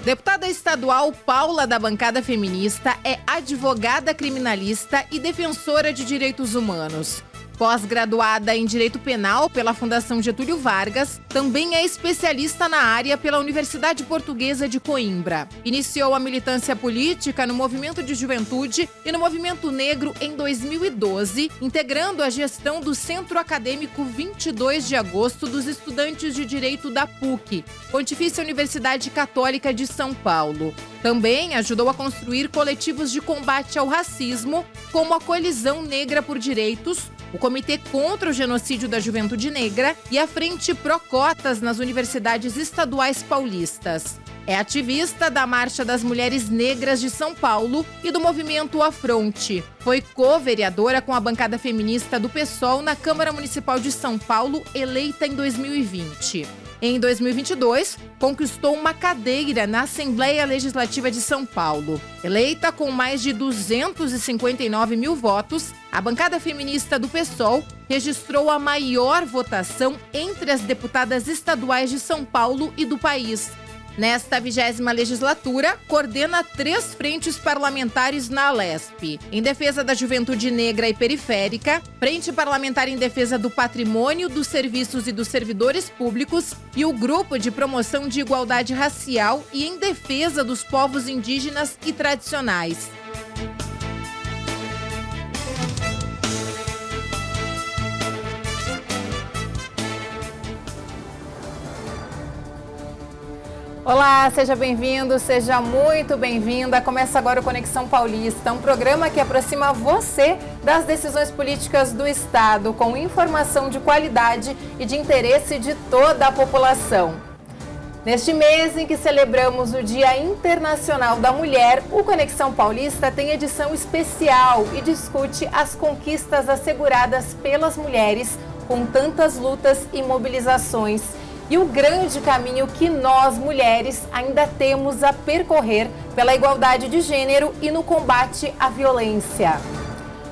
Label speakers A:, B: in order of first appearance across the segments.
A: Deputada estadual Paula, da bancada feminista, é advogada criminalista e defensora de direitos humanos. Pós-graduada em Direito Penal pela Fundação Getúlio Vargas, também é especialista na área pela Universidade Portuguesa de Coimbra. Iniciou a militância política no Movimento de Juventude e no Movimento Negro em 2012, integrando a gestão do Centro Acadêmico 22 de Agosto dos Estudantes de Direito da PUC, Pontifícia Universidade Católica de São Paulo. Também ajudou a construir coletivos de combate ao racismo, como a Coalizão Negra por Direitos, o Comitê contra o Genocídio da Juventude Negra e a Frente Pró-Cotas nas universidades estaduais paulistas. É ativista da Marcha das Mulheres Negras de São Paulo e do movimento Afronte. Foi co-vereadora com a bancada feminista do PSOL na Câmara Municipal de São Paulo, eleita em 2020. Em 2022, conquistou uma cadeira na Assembleia Legislativa de São Paulo. Eleita com mais de 259 mil votos, a bancada feminista do PSOL registrou a maior votação entre as deputadas estaduais de São Paulo e do país. Nesta 20ª legislatura, coordena 3 frentes parlamentares na Alesp. Em defesa da juventude negra e periférica, Frente Parlamentar em Defesa do Patrimônio, dos Serviços e dos Servidores Públicos e o Grupo de Promoção de Igualdade Racial e em Defesa dos Povos Indígenas e Tradicionais. Olá, seja bem-vindo, seja muito bem-vinda. Começa agora o Conexão Paulista, um programa que aproxima você das decisões políticas do Estado, com informação de qualidade e de interesse de toda a população. Neste mês em que celebramos o Dia Internacional da Mulher, o Conexão Paulista tem edição especial e discute as conquistas asseguradas pelas mulheres com tantas lutas e mobilizações. E o grande caminho que nós, mulheres, ainda temos a percorrer pela igualdade de gênero e no combate à violência.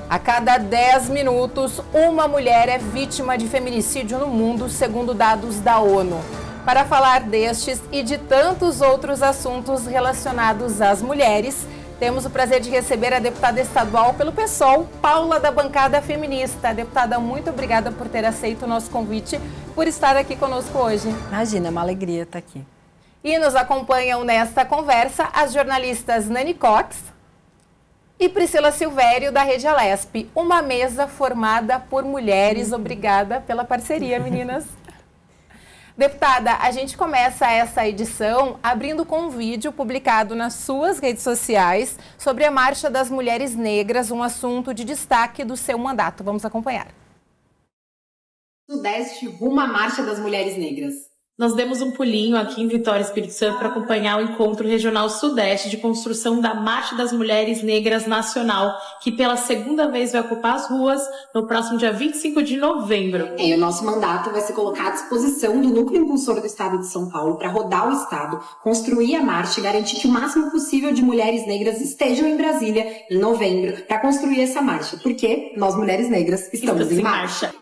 A: A cada 10 minutos, uma mulher é vítima de feminicídio no mundo, segundo dados da ONU. Para falar destes e de tantos outros assuntos relacionados às mulheres, temos o prazer de receber a deputada estadual pelo PSOL, Paula, da bancada feminista. Deputada, muito obrigada por ter aceito o nosso convite, por estar aqui conosco hoje.
B: Imagina, é uma alegria estar aqui.
A: E nos acompanham nesta conversa as jornalistas Nani Cox e Priscila Silvério, da Rede Alesp. Uma mesa formada por mulheres. Obrigada pela parceria, meninas. Deputada, a gente começa essa edição abrindo com um vídeo publicado nas suas redes sociais sobre a Marcha das Mulheres Negras, um assunto de destaque do seu mandato. Vamos acompanhar.
C: Sudeste rumo à Marcha das Mulheres Negras.
D: Nós demos um pulinho aqui em Vitória, Espírito Santo, para acompanhar o Encontro Regional Sudeste de construção da Marcha das Mulheres Negras Nacional, que pela segunda vez vai ocupar as ruas no próximo dia 25 de novembro.
C: O nosso mandato vai se colocar à disposição do Núcleo Impulsor do Estado de São Paulo para rodar o Estado, construir a marcha e garantir que o máximo possível de mulheres negras estejam em Brasília em novembro para construir essa marcha, porque nós, mulheres negras, estamos em marcha.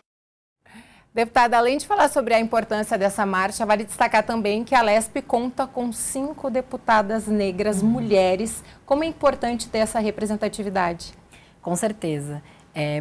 A: Deputada, além de falar sobre a importância dessa marcha, vale destacar também que a Alesp conta com 5 deputadas negras, mulheres. Como é importante ter essa representatividade?
B: Com certeza.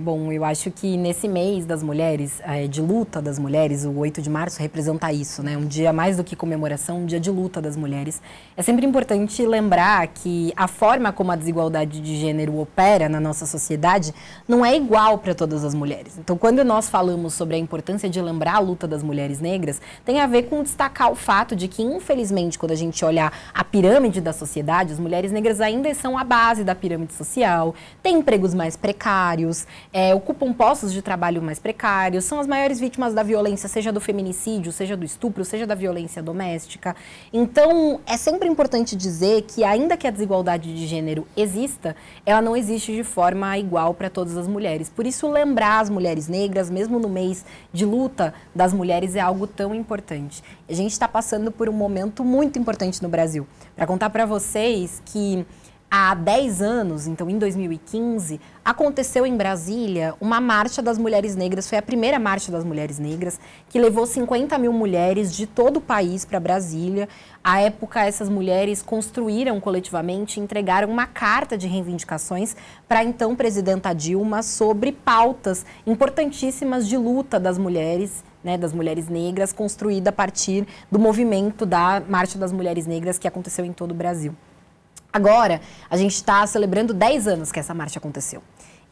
B: Bom, eu acho que nesse mês das mulheres, de luta das mulheres, o 8 de março representa isso, né? Um dia mais do que comemoração, um dia de luta das mulheres. É sempre importante lembrar que a forma como a desigualdade de gênero opera na nossa sociedade não é igual para todas as mulheres. Então, quando nós falamos sobre a importância de lembrar a luta das mulheres negras, tem a ver com destacar o fato de que, infelizmente, quando a gente olhar a pirâmide da sociedade, as mulheres negras ainda são a base da pirâmide social, têm empregos mais precários, ocupam postos de trabalho mais precários, são as maiores vítimas da violência, seja do feminicídio, seja do estupro, seja da violência doméstica. Então, é sempre importante dizer que, ainda que a desigualdade de gênero exista, ela não existe de forma igual para todas as mulheres. Por isso, lembrar as mulheres negras, mesmo no mês de luta das mulheres, é algo tão importante. A gente está passando por um momento muito importante no Brasil. Para contar para vocês que Há 10 anos, então em 2015, aconteceu em Brasília uma marcha das mulheres negras, foi a primeira marcha das mulheres negras, que levou 50 mil mulheres de todo o país para Brasília. À época, essas mulheres construíram coletivamente, entregaram uma carta de reivindicações para a então presidenta Dilma sobre pautas importantíssimas de luta das mulheres, né, das mulheres negras, construída a partir do movimento da Marcha das Mulheres Negras que aconteceu em todo o Brasil. Agora, a gente está celebrando 10 anos que essa marcha aconteceu.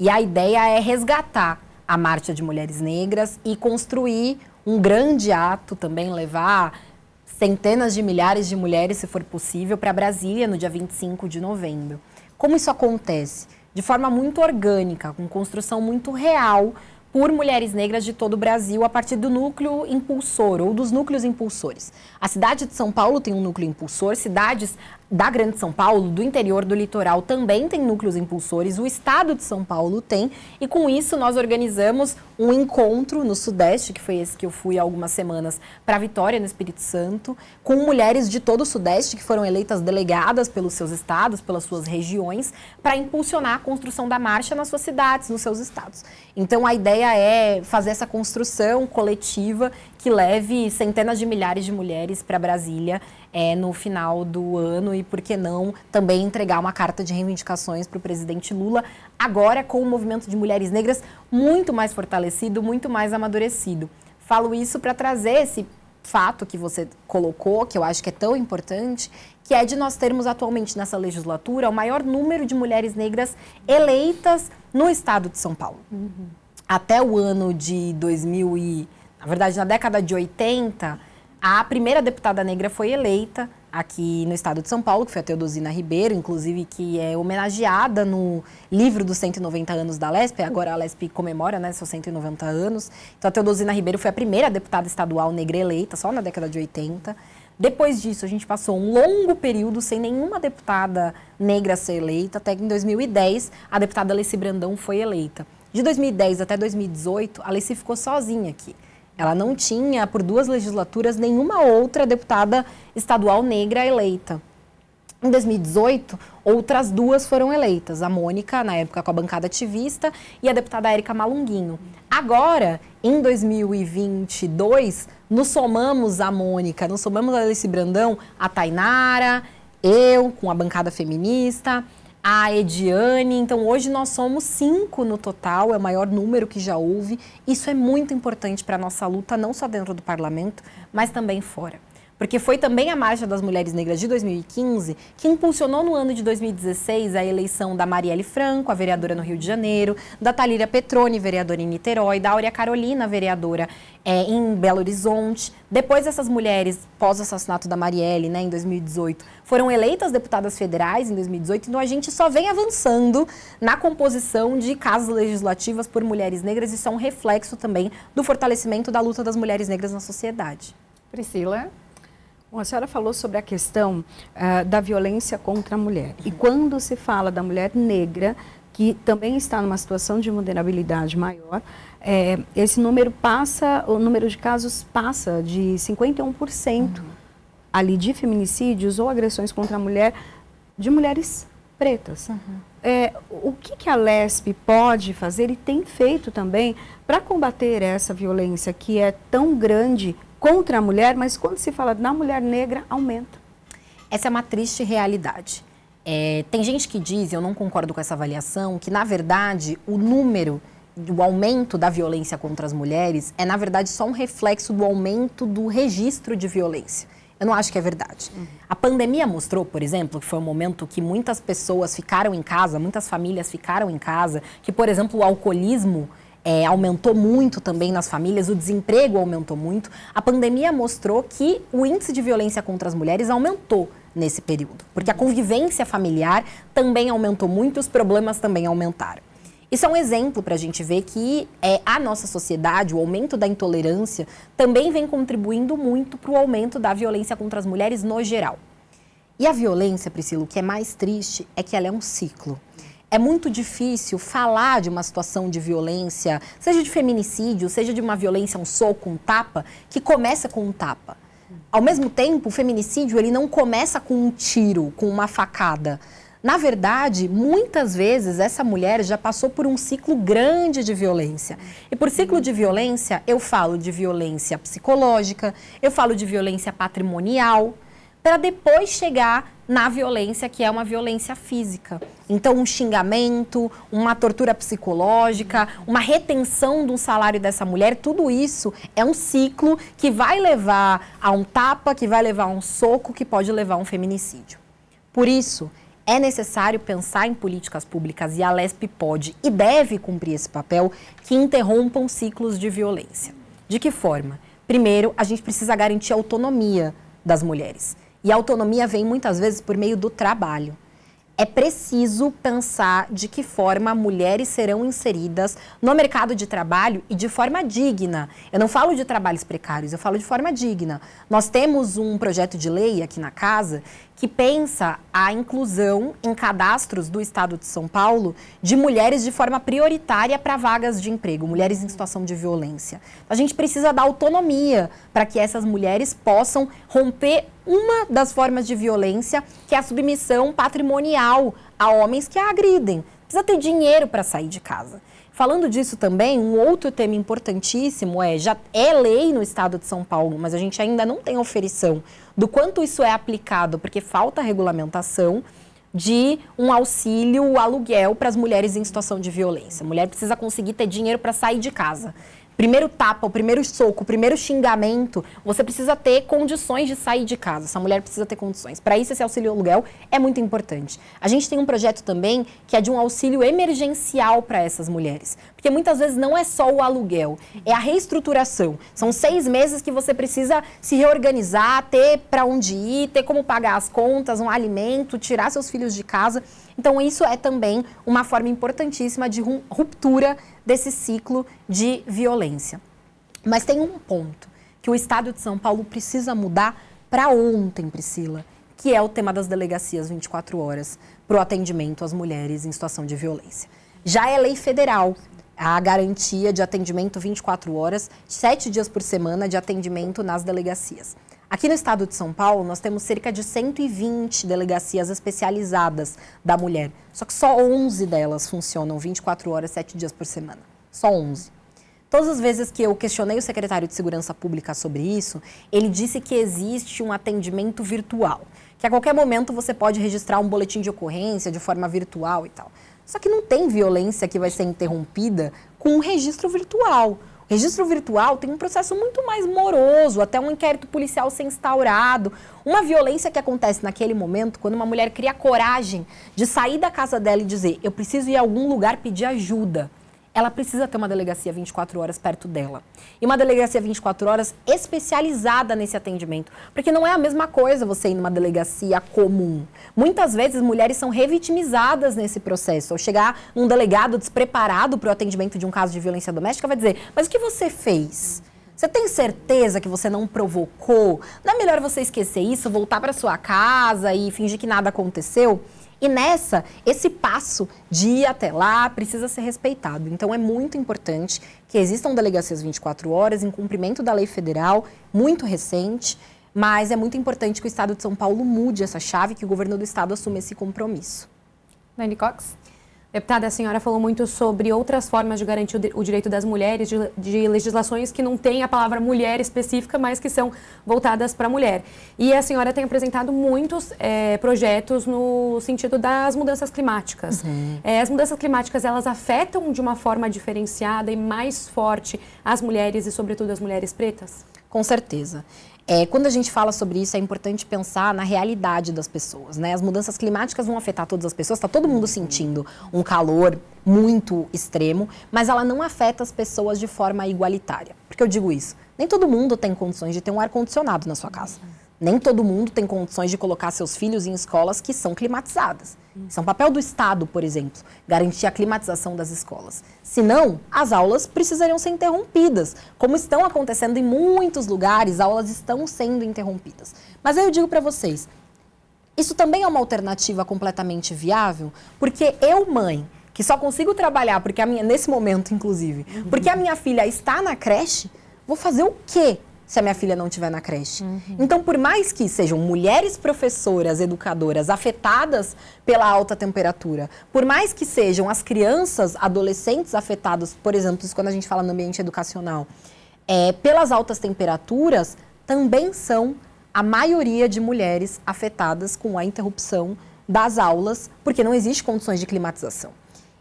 B: E a ideia é resgatar a Marcha de Mulheres Negras e construir um grande ato também, levar centenas de milhares de mulheres, se for possível, para Brasília no dia 25 de novembro. Como isso acontece? De forma muito orgânica, com construção muito real, por mulheres negras de todo o Brasil, a partir do núcleo impulsor ou dos núcleos impulsores. A cidade de São Paulo tem um núcleo impulsor, cidades da Grande São Paulo, do interior do litoral, também tem núcleos impulsores, o estado de São Paulo tem, e com isso nós organizamos um encontro no Sudeste, que foi esse que eu fui há algumas semanas para Vitória, no Espírito Santo, com mulheres de todo o Sudeste que foram eleitas delegadas pelos seus estados, pelas suas regiões, para impulsionar a construção da marcha nas suas cidades, nos seus estados. Então a ideia é fazer essa construção coletiva que leve centenas de milhares de mulheres para Brasília no final do ano e, por que não, também entregar uma carta de reivindicações para o presidente Lula, agora com o movimento de mulheres negras muito mais fortalecido, muito mais amadurecido. Falo isso para trazer esse fato que você colocou, que eu acho que é tão importante, que é de nós termos atualmente nessa legislatura o maior número de mulheres negras eleitas no estado de São Paulo. Até o ano de 2000 na verdade, na década de 80, a primeira deputada negra foi eleita aqui no estado de São Paulo, que foi a Teodosina Ribeiro, inclusive que é homenageada no livro dos 190 anos da Lesp. Agora a Lesp comemora, né, seus 190 anos. Então a Teodosina Ribeiro foi a primeira deputada estadual negra eleita, só na década de 80. Depois disso, a gente passou um longo período sem nenhuma deputada negra ser eleita, até que em 2010 a deputada Alessi Brandão foi eleita. De 2010 até 2018, a Alessi ficou sozinha aqui. Ela não tinha, por 2 legislaturas, nenhuma outra deputada estadual negra eleita. Em 2018, outras 2 foram eleitas. A Mônica, na época com a bancada ativista, e a deputada Érica Malunguinho. Agora, em 2022, nos somamos a Mônica, nos somamos a Alessi Brandão, a Tainara, eu, com a bancada feminista, a Ediane. Então hoje nós somos 5 no total, é o maior número que já houve. Isso é muito importante para a nossa luta, não só dentro do parlamento, mas também fora. Porque foi também a Marcha das Mulheres Negras de 2015 que impulsionou no ano de 2016 a eleição da Marielle Franco, a vereadora no Rio de Janeiro, da Thalíria Petroni, vereadora em Niterói, da Áurea Carolina, vereadora em Belo Horizonte. Depois essas mulheres, pós o assassinato da Marielle, né, em 2018, foram eleitas deputadas federais em 2018, então a gente só vem avançando na composição de casas legislativas por mulheres negras. Isso é um reflexo também do fortalecimento da luta das mulheres negras na sociedade.
E: Priscila? Bom, a senhora falou sobre a questão da violência contra a mulher. E quando se fala da mulher negra, que também está numa situação de vulnerabilidade maior, esse número o número de casos passa de 51% ali de feminicídios ou agressões contra a mulher de mulheres pretas. O que a Lesp pode fazer e tem feito também para combater essa violência que é tão grande contra a mulher, mas quando se fala da mulher negra, aumenta?
B: Essa é uma triste realidade. Tem gente que diz, eu não concordo com essa avaliação, que na verdade o número, o aumento da violência contra as mulheres é na verdade só um reflexo do aumento do registro de violência. Eu não acho que é verdade. A pandemia mostrou, por exemplo, que foi um momento que muitas pessoas ficaram em casa, muitas famílias ficaram em casa, que, por exemplo, o alcoolismo aumentou muito também nas famílias, o desemprego aumentou muito. A pandemia mostrou que o índice de violência contra as mulheres aumentou nesse período, porque a convivência familiar também aumentou muito, os problemas também aumentaram. Isso é um exemplo para a gente ver que a nossa sociedade, o aumento da intolerância, também vem contribuindo muito para o aumento da violência contra as mulheres no geral. E a violência, Priscila, o que é mais triste é que ela é um ciclo. É muito difícil falar de uma situação de violência, seja de feminicídio, seja de uma violência, um soco, um tapa, que começa com um tapa. Ao mesmo tempo, o feminicídio ele não começa com um tiro, com uma facada. Na verdade, muitas vezes essa mulher já passou por um ciclo grande de violência. E por ciclo de violência, eu falo de violência psicológica, eu falo de violência patrimonial, para depois chegar na violência, que é uma violência física. Então, um xingamento, uma tortura psicológica, uma retenção de um salário dessa mulher, tudo isso é um ciclo que vai levar a um tapa, que vai levar a um soco, que pode levar a um feminicídio. Por isso, é necessário pensar em políticas públicas, e a LESP pode e deve cumprir esse papel, que interrompam ciclos de violência. De que forma? Primeiro, a gente precisa garantir a autonomia das mulheres. E a autonomia vem muitas vezes por meio do trabalho. É preciso pensar de que forma mulheres serão inseridas no mercado de trabalho e de forma digna. Eu não falo de trabalhos precários, eu falo de forma digna. Nós temos um projeto de lei aqui na casa que pensa a inclusão em cadastros do Estado de São Paulo de mulheres de forma prioritária para vagas de emprego, mulheres em situação de violência. A gente precisa dar autonomia para que essas mulheres possam romper uma das formas de violência, que é a submissão patrimonial a homens que a agridem. Precisa ter dinheiro para sair de casa. Falando disso também, um outro tema importantíssimo já é lei no Estado de São Paulo, mas a gente ainda não tem oferição do quanto isso é aplicado, porque falta regulamentação de um auxílio aluguel para as mulheres em situação de violência. A mulher precisa conseguir ter dinheiro para sair de casa. Primeiro tapa, o primeiro soco, o primeiro xingamento, você precisa ter condições de sair de casa. Essa mulher precisa ter condições. Para isso, esse auxílio aluguel é muito importante. A gente tem um projeto também que é de um auxílio emergencial para essas mulheres. Porque muitas vezes não é só o aluguel, é a reestruturação. São 6 meses que você precisa se reorganizar, ter para onde ir, ter como pagar as contas, um alimento, tirar seus filhos de casa. Então, isso é também uma forma importantíssima de ruptura desse ciclo de violência. Mas tem um ponto que o Estado de São Paulo precisa mudar para ontem, Priscila, que é o tema das delegacias 24 horas para o atendimento às mulheres em situação de violência. Já é lei federal a garantia de atendimento 24 horas, 7 dias por semana de atendimento nas delegacias. Aqui no Estado de São Paulo, nós temos cerca de 120 delegacias especializadas da mulher. Só que só 11 delas funcionam 24 horas, 7 dias por semana. Só 11. Todas as vezes que eu questionei o secretário de Segurança Pública sobre isso, ele disse que existe um atendimento virtual. Que a qualquer momento você pode registrar um boletim de ocorrência de forma virtual e tal. Só que não tem violência que vai ser interrompida com um registro virtual. O registro virtual tem um processo muito mais moroso, até um inquérito policial ser instaurado. Uma violência que acontece naquele momento, quando uma mulher cria coragem de sair da casa dela e dizer: eu preciso ir a algum lugar pedir ajuda. Ela precisa ter uma delegacia 24 horas perto dela. E uma delegacia 24 horas especializada nesse atendimento. Porque não é a mesma coisa você ir numa delegacia comum. Muitas vezes mulheres são revitimizadas nesse processo. Ao chegar um delegado despreparado para o atendimento de um caso de violência doméstica, vai dizer: mas o que você fez? Você tem certeza que você não provocou? Não é melhor você esquecer isso, voltar para sua casa e fingir que nada aconteceu? E nessa, esse passo de ir até lá precisa ser respeitado. Então, é muito importante que existam delegacias 24 horas em cumprimento da lei federal, muito recente, mas é muito importante que o Estado de São Paulo mude essa chave, que o governo do Estado assuma esse compromisso.
F: Dani Cox? Deputada, a senhora falou muito sobre outras formas de garantir o direito das mulheres, de legislações que não têm a palavra mulher específica, mas que são voltadas para a mulher. E a senhora tem apresentado muitos projetos no sentido das mudanças climáticas. As mudanças climáticas, elas afetam de uma forma diferenciada e mais forte as mulheres e, sobretudo, as mulheres pretas?
B: Com certeza. Quando a gente fala sobre isso, é importante pensar na realidade das pessoas, né? As mudanças climáticas vão afetar todas as pessoas, está todo mundo sentindo um calor muito extremo, mas ela não afeta as pessoas de forma igualitária. Por que eu digo isso? Nem todo mundo tem condições de ter um ar-condicionado na sua casa. Nem todo mundo tem condições de colocar seus filhos em escolas que são climatizadas. Isso é um papel do Estado, por exemplo, garantir a climatização das escolas. Senão, as aulas precisariam ser interrompidas. Como estão acontecendo em muitos lugares, aulas estão sendo interrompidas. Mas aí eu digo para vocês, isso também é uma alternativa completamente viável, porque eu, mãe, que só consigo trabalhar, porque nesse momento, inclusive, porque a minha filha está na creche, vou fazer o quê se a minha filha não estiver na creche. Então, por mais que sejam mulheres professoras, educadoras, afetadas pela alta temperatura, por mais que sejam as crianças, adolescentes afetados, por exemplo, isso quando a gente fala no ambiente educacional, pelas altas temperaturas, também são a maioria de mulheres afetadas com a interrupção das aulas, porque não existe condições de climatização.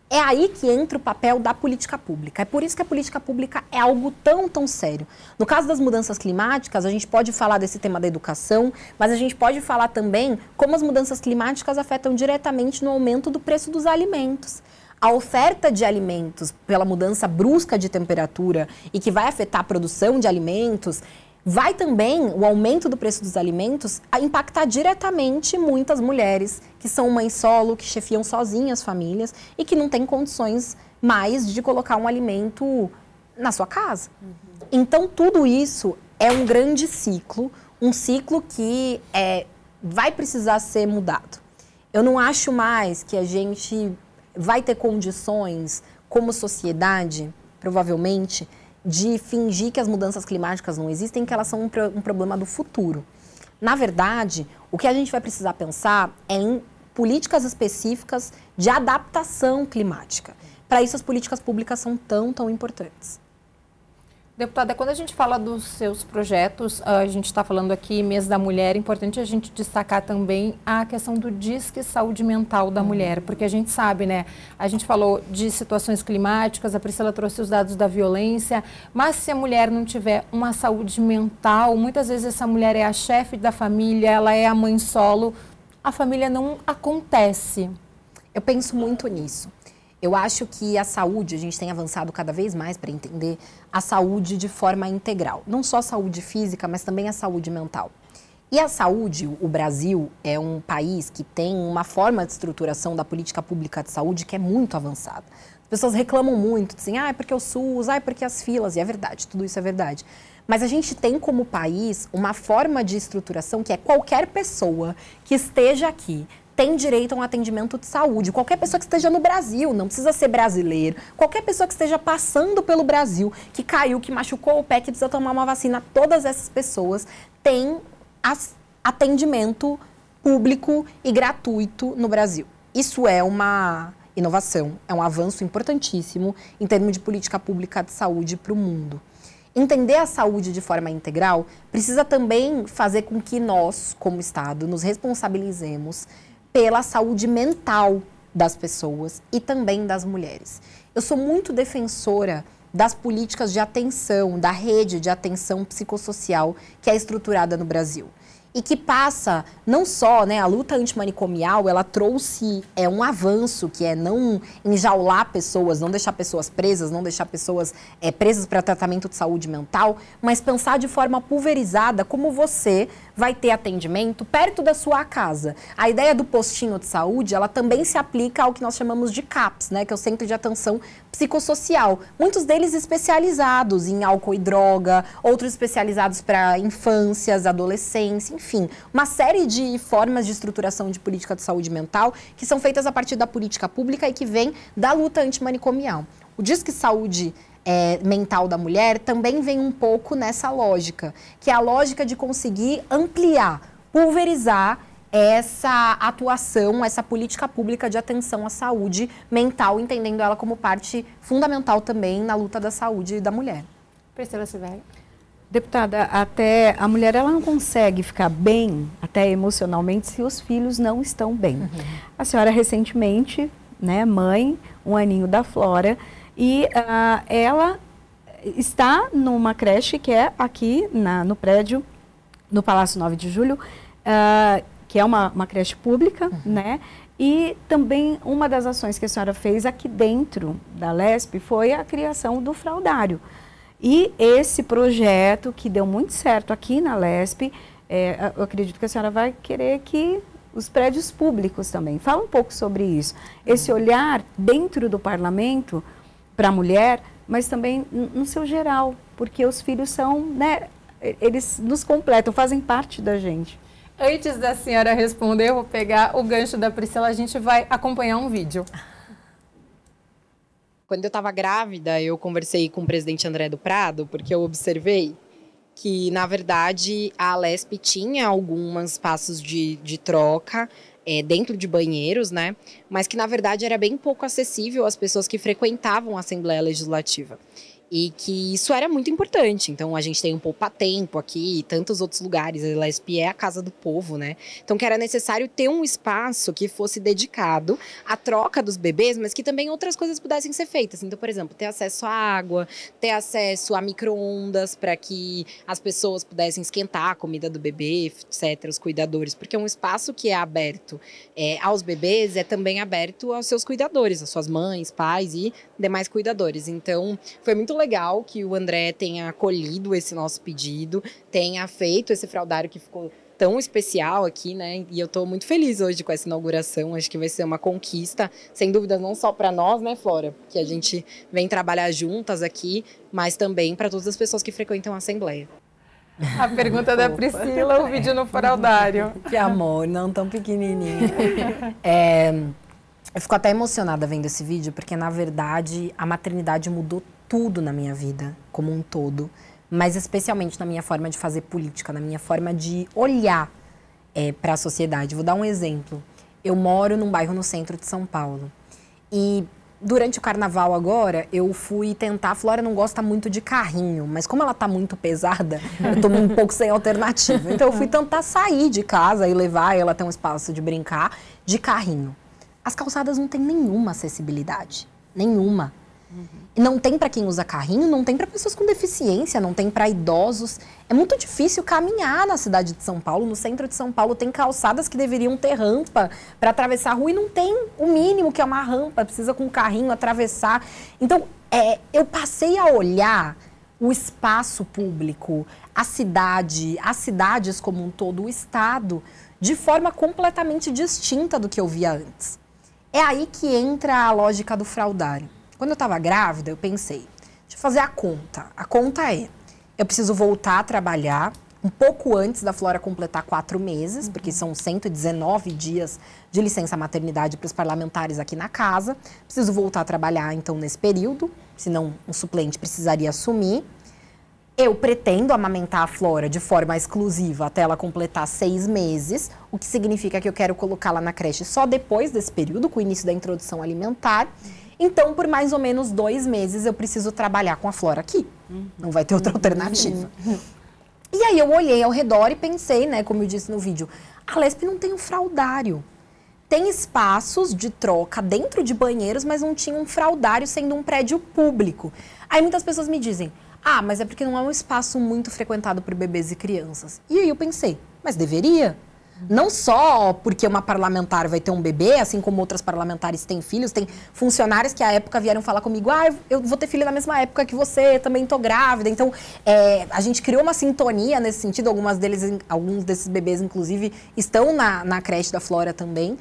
B: É aí que entra o papel da política pública. É por isso que a política pública é algo tão sério. No caso das mudanças climáticas, a gente pode falar desse tema da educação, mas a gente pode falar também como as mudanças climáticas afetam diretamente no aumento do preço dos alimentos. A oferta de alimentos pela mudança brusca de temperatura e que vai afetar a produção de alimentos, vai também, o aumento do preço dos alimentos, a impactar diretamente muitas mulheres que são mães solo, que chefiam sozinhas famílias e que não têm condições mais de colocar um alimento na sua casa. Então, tudo isso é um grande ciclo, um ciclo que vai precisar ser mudado. Eu não acho mais que a gente vai ter condições, como sociedade, provavelmente, de fingir que as mudanças climáticas não existem, que elas são um problema do futuro. Na verdade, o que a gente vai precisar pensar é em políticas específicas de adaptação climática. Para isso, as políticas públicas são tão importantes.
A: Deputada, quando a gente fala dos seus projetos, a gente está falando aqui mês da mulher, é importante a gente destacar também a questão do Disque Saúde Mental da mulher, porque a gente sabe, né, a gente falou de situações climáticas, a Priscila trouxe os dados da violência, mas se a mulher não tiver uma saúde mental, muitas vezes essa mulher é a chefe da família, ela é a mãe solo, a família não acontece.
B: Eu penso muito nisso. Eu acho que a saúde, a gente tem avançado cada vez mais para entender a saúde de forma integral. Não só a saúde física, mas também a saúde mental. E a saúde, o Brasil é um país que tem uma forma de estruturação da política pública de saúde que é muito avançada. As pessoas reclamam muito, dizem, é porque o SUS, é porque as filas, e é verdade, tudo isso é verdade. Mas a gente tem como país uma forma de estruturação que é qualquer pessoa que esteja aqui tem direito a um atendimento de saúde. Qualquer pessoa que esteja no Brasil, não precisa ser brasileiro. Qualquer pessoa que esteja passando pelo Brasil, que caiu, que machucou o pé, que precisa tomar uma vacina, todas essas pessoas têm atendimento público e gratuito no Brasil. Isso é uma inovação, é um avanço importantíssimo em termos de política pública de saúde para o mundo. Entender a saúde de forma integral precisa também fazer com que nós, como Estado, nos responsabilizemos pela saúde mental das pessoas e também das mulheres. Eu sou muito defensora das políticas de atenção, da rede de atenção psicossocial que é estruturada no Brasil. E que passa, não só, né, a luta antimanicomial, ela trouxe um avanço, que é não enjaular pessoas, não deixar pessoas presas, não deixar pessoas presas para tratamento de saúde mental, mas pensar de forma pulverizada como você vai ter atendimento perto da sua casa. A ideia do postinho de saúde, ela também se aplica ao que nós chamamos de CAPS, né, que é o Centro de Atenção Psicossocial. Muitos deles especializados em álcool e droga, outros especializados para infâncias, adolescência, enfim, uma série de formas de estruturação de política de saúde mental que são feitas a partir da política pública e que vem da luta antimanicomial. O Disque Saúde Mental da Mulher também vem um pouco nessa lógica, que é a lógica de conseguir ampliar, pulverizar essa atuação, essa política pública de atenção à saúde mental, entendendo ela como parte fundamental também na luta da saúde da mulher.
A: Priscila Silvério.
E: Deputada, até a mulher ela não consegue ficar bem, até emocionalmente, se os filhos não estão bem. A senhora recentemente, né, mãe, 1 aninho da Flora, e ela está numa creche que é aqui no prédio, no Palácio 9 de Julho, que é uma creche pública, né? E também uma das ações que a senhora fez aqui dentro da LESP foi a criação do fraldário. E esse projeto que deu muito certo aqui na LESP, eu acredito que a senhora vai querer que os prédios públicos também. Fala um pouco sobre isso. Esse olhar dentro do parlamento para a mulher, mas também no seu geral, porque os filhos são, né, eles nos completam, fazem parte da gente.
A: Antes da senhora responder, eu vou pegar o gancho da Priscila, a gente vai acompanhar um vídeo.
G: Quando eu estava grávida, eu conversei com o presidente André do Prado, porque eu observei que, na verdade, a Alesp tinha alguns espaços de troca dentro de banheiros, né? Mas que, na verdade, era bem pouco acessível às pessoas que frequentavam a Assembleia Legislativa. E que isso era muito importante. Então, a gente tem um poupa-tempo aqui e tantos outros lugares. A Alesp é a casa do povo, né? Então, que era necessário ter um espaço que fosse dedicado à troca dos bebês, mas que também outras coisas pudessem ser feitas. Então, por exemplo, ter acesso à água, ter acesso a micro-ondas para que as pessoas pudessem esquentar a comida do bebê, etc., os cuidadores. Porque um espaço que é aberto aos bebês é também aberto aos seus cuidadores, às suas mães, pais e demais cuidadores. Então, foi muito legal que o André tenha acolhido esse nosso pedido, tenha feito esse fraldário que ficou tão especial aqui, né? E eu tô muito feliz hoje com essa inauguração. Acho que vai ser uma conquista, sem dúvida, não só para nós, né, Flora? Que a gente vem trabalhar juntas aqui, mas também para todas as pessoas que frequentam a Assembleia.
A: A pergunta da Priscila, o vídeo no fraldário.
B: Que amor, não tão pequenininho. Eu fico até emocionada vendo esse vídeo, porque, na verdade, a maternidade mudou tudo na minha vida, como um todo, mas especialmente na minha forma de fazer política, na minha forma de olhar para a sociedade. Vou dar um exemplo. Eu moro num bairro no centro de São Paulo e durante o carnaval agora, eu fui tentar... A Flora não gosta muito de carrinho, mas como ela tá muito pesada, eu tô um pouco sem alternativa. Então eu fui tentar sair de casa e levar ela até um espaço de brincar de carrinho. As calçadas não têm nenhuma acessibilidade, nenhuma. Não tem para quem usa carrinho, não tem para pessoas com deficiência, não tem para idosos. É muito difícil caminhar na cidade de São Paulo, no centro de São Paulo. Tem calçadas que deveriam ter rampa para atravessar a rua e não tem o mínimo que é uma rampa, precisa com um carrinho atravessar. Então, eu passei a olhar o espaço público, a cidade, as cidades como um todo, o Estado, de forma completamente distinta do que eu via antes. É aí que entra a lógica do fraldário. Quando eu estava grávida, eu pensei, deixa eu fazer a conta. A conta eu preciso voltar a trabalhar um pouco antes da Flora completar 4 meses, porque são 119 dias de licença maternidade para os parlamentares aqui na casa. Preciso voltar a trabalhar, então, nesse período, senão um suplente precisaria assumir. Eu pretendo amamentar a Flora de forma exclusiva até ela completar 6 meses, o que significa que eu quero colocá-la na creche só depois desse período, com o início da introdução alimentar. Então, por mais ou menos 2 meses, eu preciso trabalhar com a Flora aqui. Não vai ter outra alternativa. E aí eu olhei ao redor e pensei, né, como eu disse no vídeo, a Alesp não tem um fraldário. Tem espaços de troca dentro de banheiros, mas não tinha um fraldário sendo um prédio público. Aí muitas pessoas me dizem, mas é porque não é um espaço muito frequentado por bebês e crianças. E aí eu pensei, mas deveria. Não só porque uma parlamentar vai ter um bebê, assim como outras parlamentares têm filhos, tem funcionários que à época vieram falar comigo, eu vou ter filho na mesma época que você, também tô grávida. Então, a gente criou uma sintonia nesse sentido, alguns desses bebês, inclusive, estão na creche da Flora também.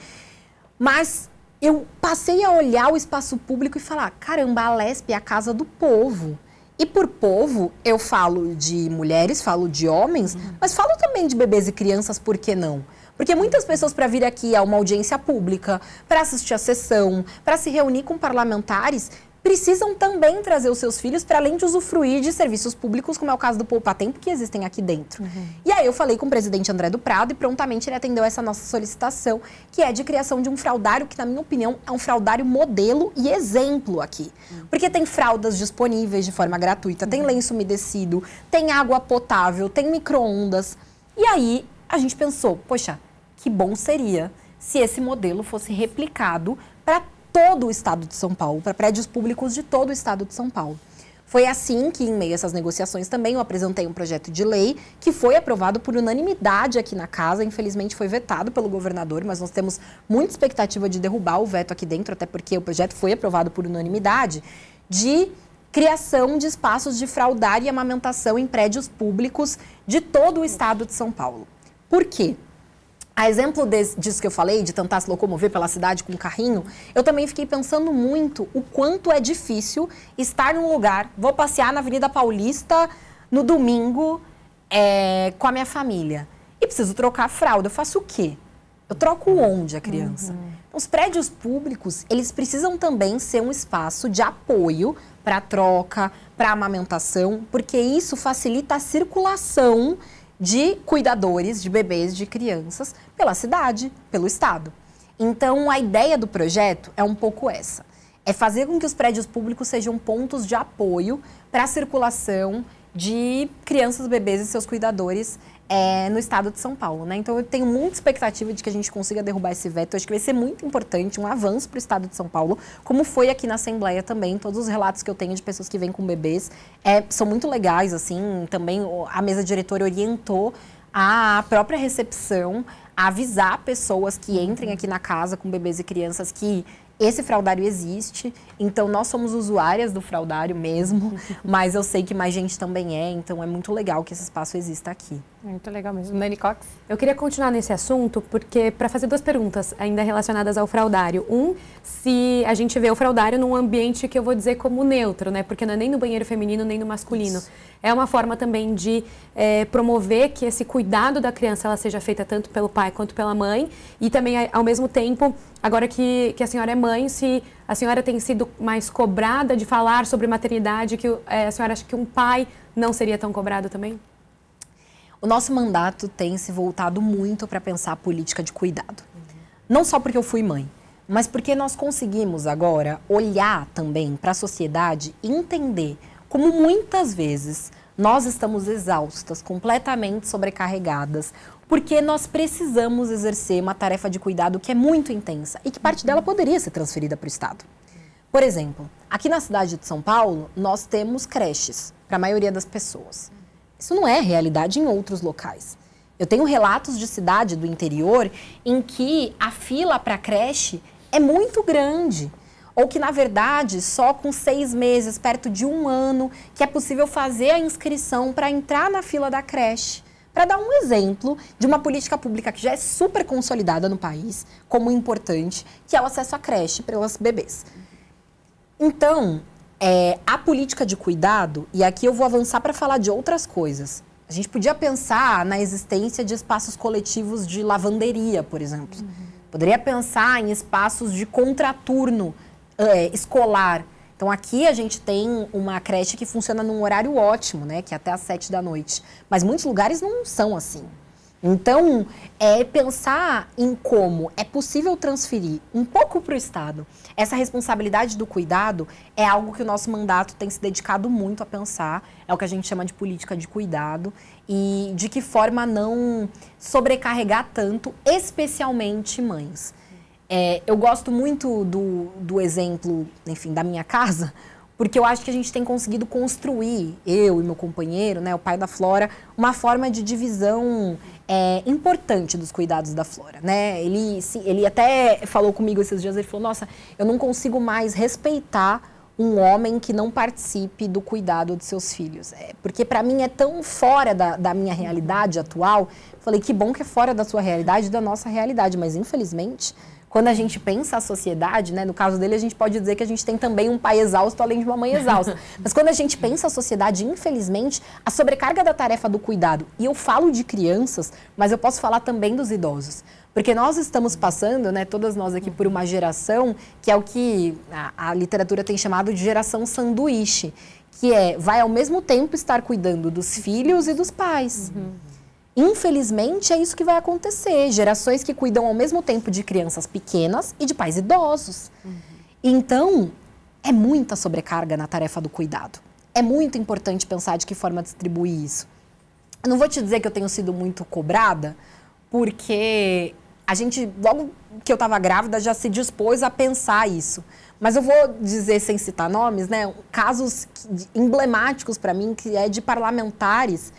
B: Mas eu passei a olhar o espaço público e falar, caramba, a Alesp é a casa do povo. E por povo, eu falo de mulheres, falo de homens, mas falo também de bebês e crianças, por que não? Porque muitas pessoas, para vir aqui a uma audiência pública, para assistir a sessão, para se reunir com parlamentares, precisam também trazer os seus filhos para além de usufruir de serviços públicos, como é o caso do Poupa-Tempo, que existem aqui dentro. E aí eu falei com o presidente André do Prado e prontamente ele atendeu essa nossa solicitação, que é de criação de um fraldário, que na minha opinião é um fraldário modelo e exemplo aqui. Porque tem fraldas disponíveis de forma gratuita, tem lenço umedecido, tem água potável, tem micro-ondas. E aí a gente pensou, poxa, que bom seria se esse modelo fosse replicado para todo o estado de São Paulo, para prédios públicos de todo o estado de São Paulo. Foi assim que, em meio a essas negociações também, eu apresentei um projeto de lei que foi aprovado por unanimidade aqui na casa. Infelizmente foi vetado pelo governador, mas nós temos muita expectativa de derrubar o veto aqui dentro, até porque o projeto foi aprovado por unanimidade, de criação de espaços de fraldário e amamentação em prédios públicos de todo o estado de São Paulo. Por quê? A exemplo disso que eu falei, de tentar se locomover pela cidade com um carrinho, eu também fiquei pensando muito o quanto é difícil estar num lugar, vou passear na Avenida Paulista no domingo com a minha família e preciso trocar a fralda. Eu faço o quê? Eu troco onde a criança? Então, os prédios públicos, eles precisam também ser um espaço de apoio para troca, para amamentação, porque isso facilita a circulação de cuidadores, de bebês, de crianças, pela cidade, pelo estado. Então, a ideia do projeto é um pouco essa. É fazer com que os prédios públicos sejam pontos de apoio para a circulação de crianças, bebês e seus cuidadores no estado de São Paulo, né? Então, eu tenho muita expectativa de que a gente consiga derrubar esse veto. Eu acho que vai ser muito importante, um avanço para o estado de São Paulo, como foi aqui na Assembleia também. Todos os relatos que eu tenho de pessoas que vêm com bebês são muito legais, assim. Também a mesa diretora orientou a própria recepção a avisar pessoas que entrem aqui na casa com bebês e crianças que esse fraudário existe, então nós somos usuárias do fraudário mesmo, mas eu sei que mais gente também então é muito legal que esse espaço exista aqui.
F: Muito legal mesmo. Dani Cox? Eu queria continuar nesse assunto, porque para fazer 2 perguntas ainda relacionadas ao fraudário. Se a gente vê o fraudário num ambiente que eu vou dizer como neutro, né? Porque não é nem no banheiro feminino, nem no masculino. Isso. É uma forma também de promover que esse cuidado da criança ela seja feita tanto pelo pai quanto pela mãe. E também, ao mesmo tempo, agora que a senhora é mãe, se a senhora tem sido mais cobrada de falar sobre maternidade, que a senhora acha que um pai não seria tão cobrado também?
B: O nosso mandato tem se voltado muito para pensar a política de cuidado. Não só porque eu fui mãe, mas porque nós conseguimos agora olhar também para a sociedade e entender como muitas vezes nós estamos exaustas, completamente sobrecarregadas, porque nós precisamos exercer uma tarefa de cuidado que é muito intensa e que parte dela poderia ser transferida para o Estado. Por exemplo, aqui na cidade de São Paulo, nós temos creches para a maioria das pessoas. Isso não é realidade em outros locais. Eu tenho relatos de cidade do interior em que a fila para a creche é muito grande. Ou que, na verdade, só com 6 meses, perto de 1 ano, que é possível fazer a inscrição para entrar na fila da creche. Para dar um exemplo de uma política pública que já é super consolidada no país, como importante, que é o acesso à creche pelas bebês. Então, a política de cuidado, e aqui eu vou avançar para falar de outras coisas. A gente podia pensar na existência de espaços coletivos de lavanderia, por exemplo. Poderia pensar em espaços de contraturno escolar. Então, aqui a gente tem uma creche que funciona num horário ótimo, né? Que é até às 7 da noite. Mas muitos lugares não são assim. Então, pensar em como é possível transferir um pouco para o Estado. Essa responsabilidade do cuidado é algo que o nosso mandato tem se dedicado muito a pensar. É o que a gente chama de política de cuidado. E de que forma não sobrecarregar tanto, especialmente mães. Eu gosto muito do exemplo, enfim, da minha casa, porque eu acho que a gente tem conseguido construir, eu e meu companheiro, né, o pai da Flora, uma forma de divisão importante dos cuidados da Flora, né? Ele até falou comigo esses dias, ele falou, nossa, eu não consigo mais respeitar um homem que não participe do cuidado de seus filhos. Porque para mim é tão fora da minha realidade atual. Falei, que bom que é fora da sua realidade e da nossa realidade, mas infelizmente... Quando a gente pensa a sociedade, né, no caso dele, a gente pode dizer que a gente tem também um pai exausto, além de uma mãe exausta. Mas quando a gente pensa a sociedade, infelizmente, a sobrecarga da tarefa do cuidado, e eu falo de crianças, mas eu posso falar também dos idosos. Porque nós estamos passando, né, todas nós aqui, por uma geração, que é o que a literatura tem chamado de geração sanduíche, que vai ao mesmo tempo estar cuidando dos filhos e dos pais. Infelizmente, é isso que vai acontecer. Gerações que cuidam ao mesmo tempo de crianças pequenas e de pais idosos. Então, é muita sobrecarga na tarefa do cuidado. É muito importante pensar de que forma distribuir isso. Eu não vou te dizer que eu tenho sido muito cobrada, porque a gente, logo que eu estava grávida, já se dispôs a pensar isso. Mas eu vou dizer, sem citar nomes, né, casos emblemáticos para mim, que é de parlamentares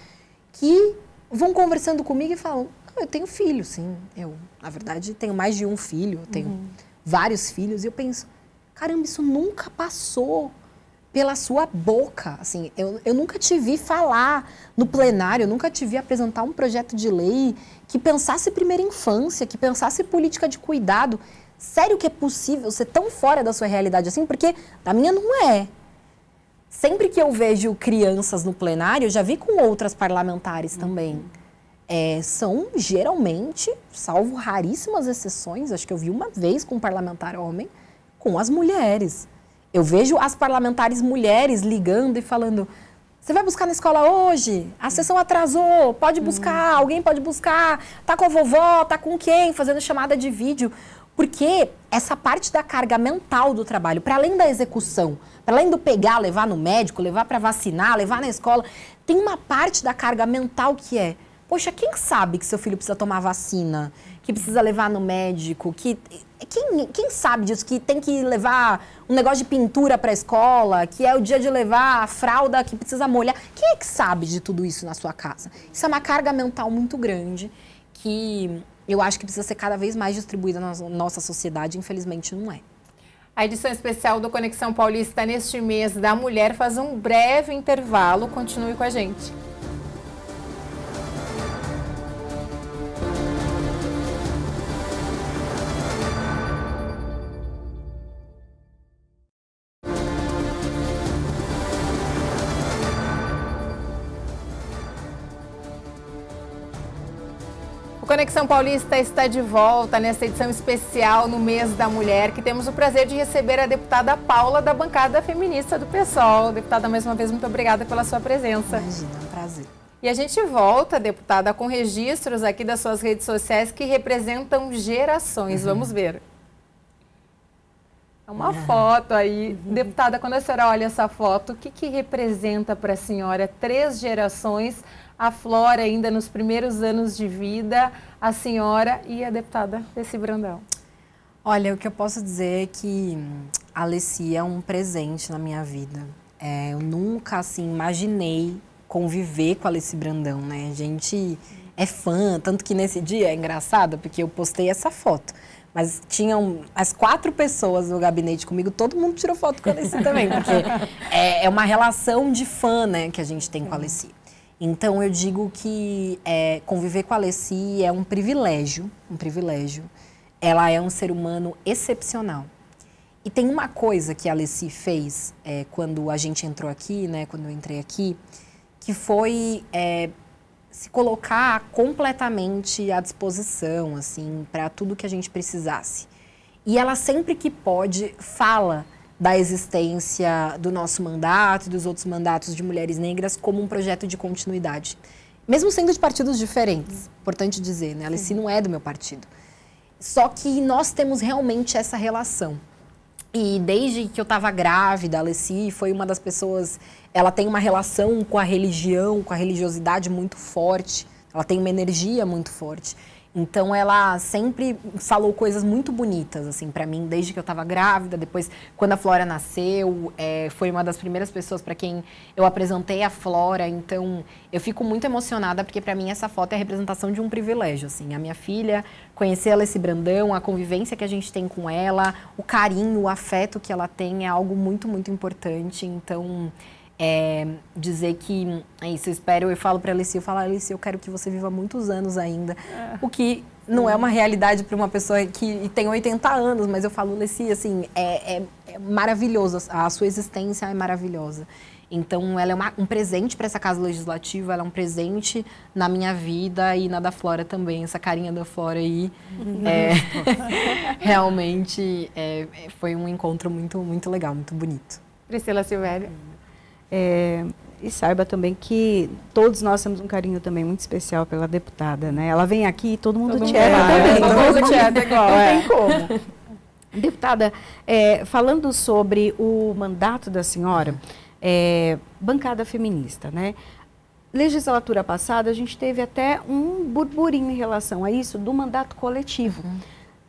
B: que vão conversando comigo e falam, eu tenho filho, sim. Eu, na verdade, tenho mais de um filho, eu tenho vários filhos. E eu penso, caramba, isso nunca passou pela sua boca. Assim, eu nunca te vi falar no plenário, eu nunca te vi apresentar um projeto de lei que pensasse primeira infância, que pensasse política de cuidado. Sério que é possível ser tão fora da sua realidade assim? Porque da minha não é. Sempre que eu vejo crianças no plenário, eu já vi com outras parlamentares também. são geralmente, salvo raríssimas exceções, acho que eu vi uma vez com um parlamentar homem, com as mulheres. Eu vejo as parlamentares mulheres ligando e falando, você vai buscar na escola hoje? A sessão atrasou, pode buscar, alguém pode buscar, tá com a vovó, tá com quem? Fazendo chamada de vídeo. Porque essa parte da carga mental do trabalho, para além da execução, para além do pegar, levar no médico, levar para vacinar, levar na escola, tem uma parte da carga mental que é, poxa, quem sabe que seu filho precisa tomar vacina, que precisa levar no médico, quem sabe disso, que tem que levar um negócio de pintura para a escola, que é o dia de levar a fralda que precisa molhar. Quem é que sabe de tudo isso na sua casa? Isso é uma carga mental muito grande que eu acho que precisa ser cada vez mais distribuída na nossa sociedade, infelizmente não é.
A: A edição especial do Conexão Paulista neste mês da mulher faz um breve intervalo. Continue com a gente. O Conexão Paulista está de volta nesta edição especial no mês da mulher, que temos o prazer de receber a deputada Paula da bancada feminista do PSOL. Deputada, mais uma vez, muito obrigada pela sua presença.
B: Imagina, é um prazer.
A: E a gente volta, deputada, com registros aqui das suas redes sociais que representam gerações. Vamos ver. É uma foto aí. Deputada, quando a senhora olha essa foto, o que representa para a senhora 3 gerações? A Flora ainda nos primeiros anos de vida, a senhora e a deputada Alessi Brandão.
B: Olha, o que eu posso dizer é que a Alessi é um presente na minha vida. Eu nunca, assim, imaginei conviver com a Alessi Brandão, né? A gente é fã, tanto que nesse dia é engraçado, porque eu postei essa foto. Mas tinham as 4 pessoas no gabinete comigo, todo mundo tirou foto com a Alessi também, porque é uma relação de fã, né, que a gente tem com a Alessi. Então, eu digo que conviver com a Alessi é um privilégio, Ela é um ser humano excepcional. E tem uma coisa que a Alessi fez quando a gente entrou aqui, né, quando eu entrei aqui, que foi se colocar completamente à disposição, assim, para tudo que a gente precisasse. E ela sempre que pode fala da existência do nosso mandato e dos outros mandatos de mulheres negras como um projeto de continuidade. Mesmo sendo de partidos diferentes, importante dizer, né? A Alessi não é do meu partido. Só que nós temos realmente essa relação. E desde que eu estava grávida, a Alessi foi uma das pessoas... Ela tem uma relação com a religião, com a religiosidade muito forte. Ela tem uma energia muito forte. Então, ela sempre falou coisas muito bonitas, assim, para mim, desde que eu estava grávida. Depois, quando a Flora nasceu, foi uma das primeiras pessoas para quem eu apresentei a Flora. Então, eu fico muito emocionada, porque para mim essa foto é a representação de um privilégio, assim. A minha filha, conhecer a Alessi Brandão, a convivência que a gente tem com ela, o carinho, o afeto que ela tem é algo muito, muito importante. Então... dizer que é isso, eu falo para a Alessi, Alessi, eu quero que você viva muitos anos ainda, o que não é uma realidade para uma pessoa que tem 80 anos, mas eu falo, Alessi, assim, é maravilhoso, a sua existência é maravilhosa. Então, ela é um presente para essa Casa Legislativa, ela é um presente na minha vida e na da Flora também, essa carinha da Flora aí, realmente foi um encontro muito, muito legal, muito bonito.
A: Priscila Silvério.
E: E saiba também que todos nós temos um carinho também muito especial pela deputada, né? Ela vem aqui e todo mundo te ama também.
A: Todo mundo te ama igual.
E: Não tem como. Deputada, falando sobre o mandato da senhora, bancada feminista, né? Legislatura passada, a gente teve até um burburinho em relação a isso do mandato coletivo.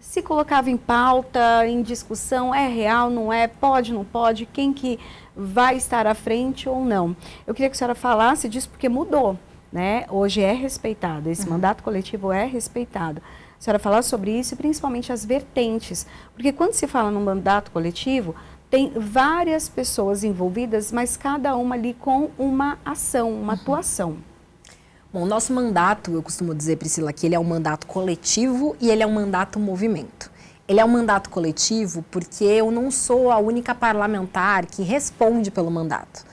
E: Se colocava em pauta, em discussão, é real, não é, pode, não pode, quem que vai estar à frente ou não. Eu queria que a senhora falasse disso porque mudou, né? Hoje é respeitado, esse mandato coletivo é respeitado. A senhora falar sobre isso e principalmente as vertentes, porque quando se fala num mandato coletivo, tem várias pessoas envolvidas, mas cada uma ali com uma ação, uma atuação.
B: Bom, o nosso mandato, eu costumo dizer, Priscila, que ele é um mandato coletivo e ele é um mandato movimento. Ele é um mandato coletivo porque eu não sou a única parlamentar que responde pelo mandato.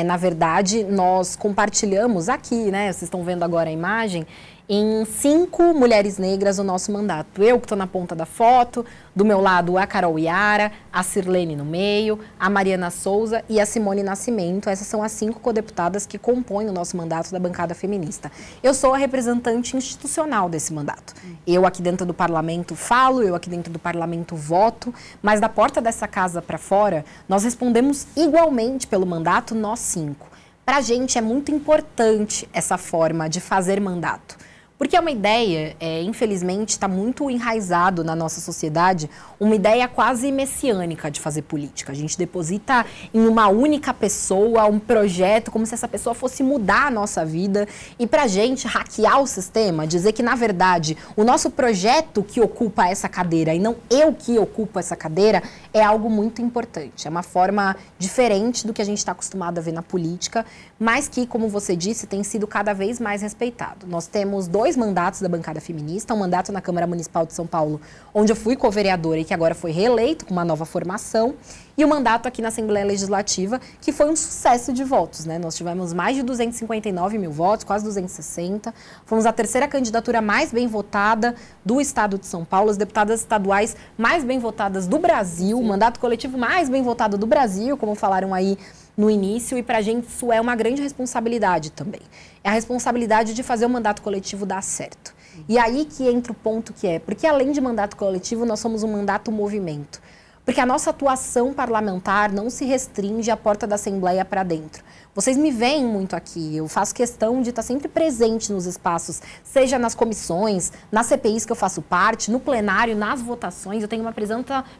B: Na verdade, nós compartilhamos aqui, né? Vocês estão vendo agora a imagem, em 5 mulheres negras no nosso mandato. Eu que estou na ponta da foto, do meu lado a Carol Iara, a Sirlene no meio, a Mariana Souza e a Simone Nascimento. Essas são as 5 codeputadas que compõem o nosso mandato da bancada feminista. Eu sou a representante institucional desse mandato. Eu aqui dentro do parlamento falo, eu aqui dentro do parlamento voto, mas da porta dessa casa para fora, nós respondemos igualmente pelo mandato, nós 5. Para a gente é muito importante essa forma de fazer mandato. Porque é uma ideia, infelizmente, está muito enraizado na nossa sociedade, uma ideia quase messiânica de fazer política. A gente deposita em uma única pessoa um projeto, como se essa pessoa fosse mudar a nossa vida. E para a gente hackear o sistema, dizer que, na verdade, o nosso projeto que ocupa essa cadeira e não eu que ocupo essa cadeira, é algo muito importante. É uma forma diferente do que a gente está acostumado a ver na política, mas que, como você disse, tem sido cada vez mais respeitado. Nós temos 2 mandatos da bancada feminista, um mandato na Câmara Municipal de São Paulo, onde eu fui co-vereadora e que agora foi reeleito com uma nova formação, e o mandato aqui na Assembleia Legislativa, que foi um sucesso de votos, né? Nós tivemos mais de 259 mil votos, quase 260. Fomos a 3ª candidatura mais bem votada do estado de São Paulo, as deputadas estaduais mais bem votadas do Brasil, o mandato coletivo mais bem votado do Brasil, como falaram aí no início, e para a gente isso é uma grande responsabilidade também. É a responsabilidade de fazer o mandato coletivo dar certo. E aí que entra o ponto que é, porque além de mandato coletivo, nós somos um mandato movimento. Porque a nossa atuação parlamentar não se restringe à porta da Assembleia para dentro. Vocês me veem muito aqui, eu faço questão de estar sempre presente nos espaços, seja nas comissões, nas CPIs que eu faço parte, no plenário, nas votações, eu tenho uma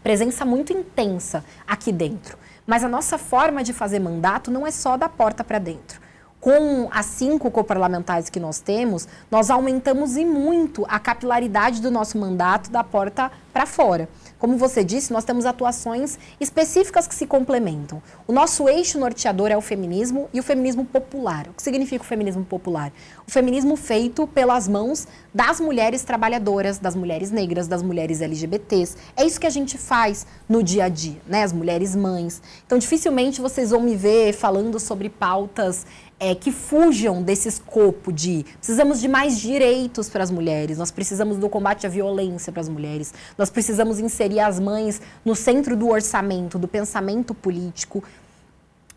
B: presença muito intensa aqui dentro. Mas a nossa forma de fazer mandato não é só da porta para dentro. Com as 5 coparlamentares que nós temos, nós aumentamos e muito a capilaridade do nosso mandato da porta para fora. Como você disse, nós temos atuações específicas que se complementam. O nosso eixo norteador é o feminismo e o feminismo popular. O que significa o feminismo popular? O feminismo feito pelas mãos das mulheres trabalhadoras, das mulheres negras, das mulheres LGBTs. É isso que a gente faz no dia a dia, né? As mulheres mães. Então, dificilmente vocês vão me ver falando sobre pautas que fujam desse escopo de precisamos de mais direitos para as mulheres, nós precisamos do combate à violência para as mulheres, nós precisamos inserir as mães no centro do orçamento, do pensamento político.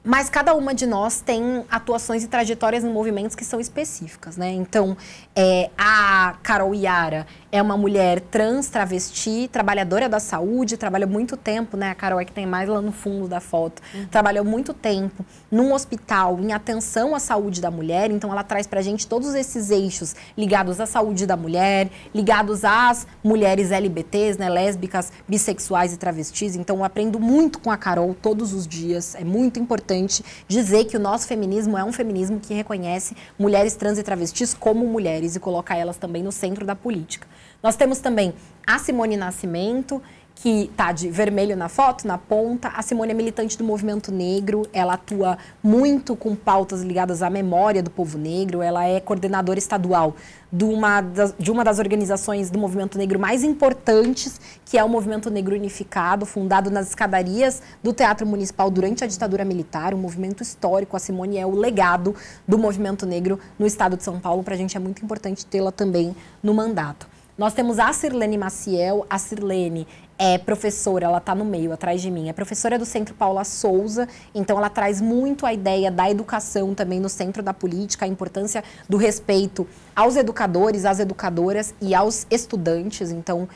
B: Mas cada uma de nós tem atuações e trajetórias em movimentos que são específicas, né? Então, a Carol Iara é uma mulher trans, travesti, trabalhadora da saúde, trabalhou muito tempo, né? A Carol é que tem mais lá no fundo da foto. Trabalhou muito tempo num hospital, em atenção à saúde da mulher. Então, ela traz pra gente todos esses eixos ligados à saúde da mulher, ligados às mulheres LGBTs, né? Lésbicas, bissexuais e travestis. Então, eu aprendo muito com a Carol todos os dias. É muito importante dizer que o nosso feminismo é um feminismo que reconhece mulheres trans e travestis como mulheres e colocar elas também no centro da política. Nós temos também a Simone Nascimento, que está de vermelho na foto, na ponta. A Simone é militante do movimento negro, ela atua muito com pautas ligadas à memória do povo negro, ela é coordenadora estadual de uma das organizações do movimento negro mais importantes, que é o Movimento Negro Unificado, fundado nas escadarias do Teatro Municipal durante a ditadura militar, um movimento histórico. A Simone é o legado do movimento negro no estado de São Paulo, para a gente é muito importante tê-la também no mandato. Nós temos a Sirlene Maciel. A Sirlene é professora, ela está no meio, atrás de mim. É professora do Centro Paula Souza, então ela traz muito a ideia da educação também no centro da política, a importância do respeito aos educadores, às educadoras e aos estudantes. Então,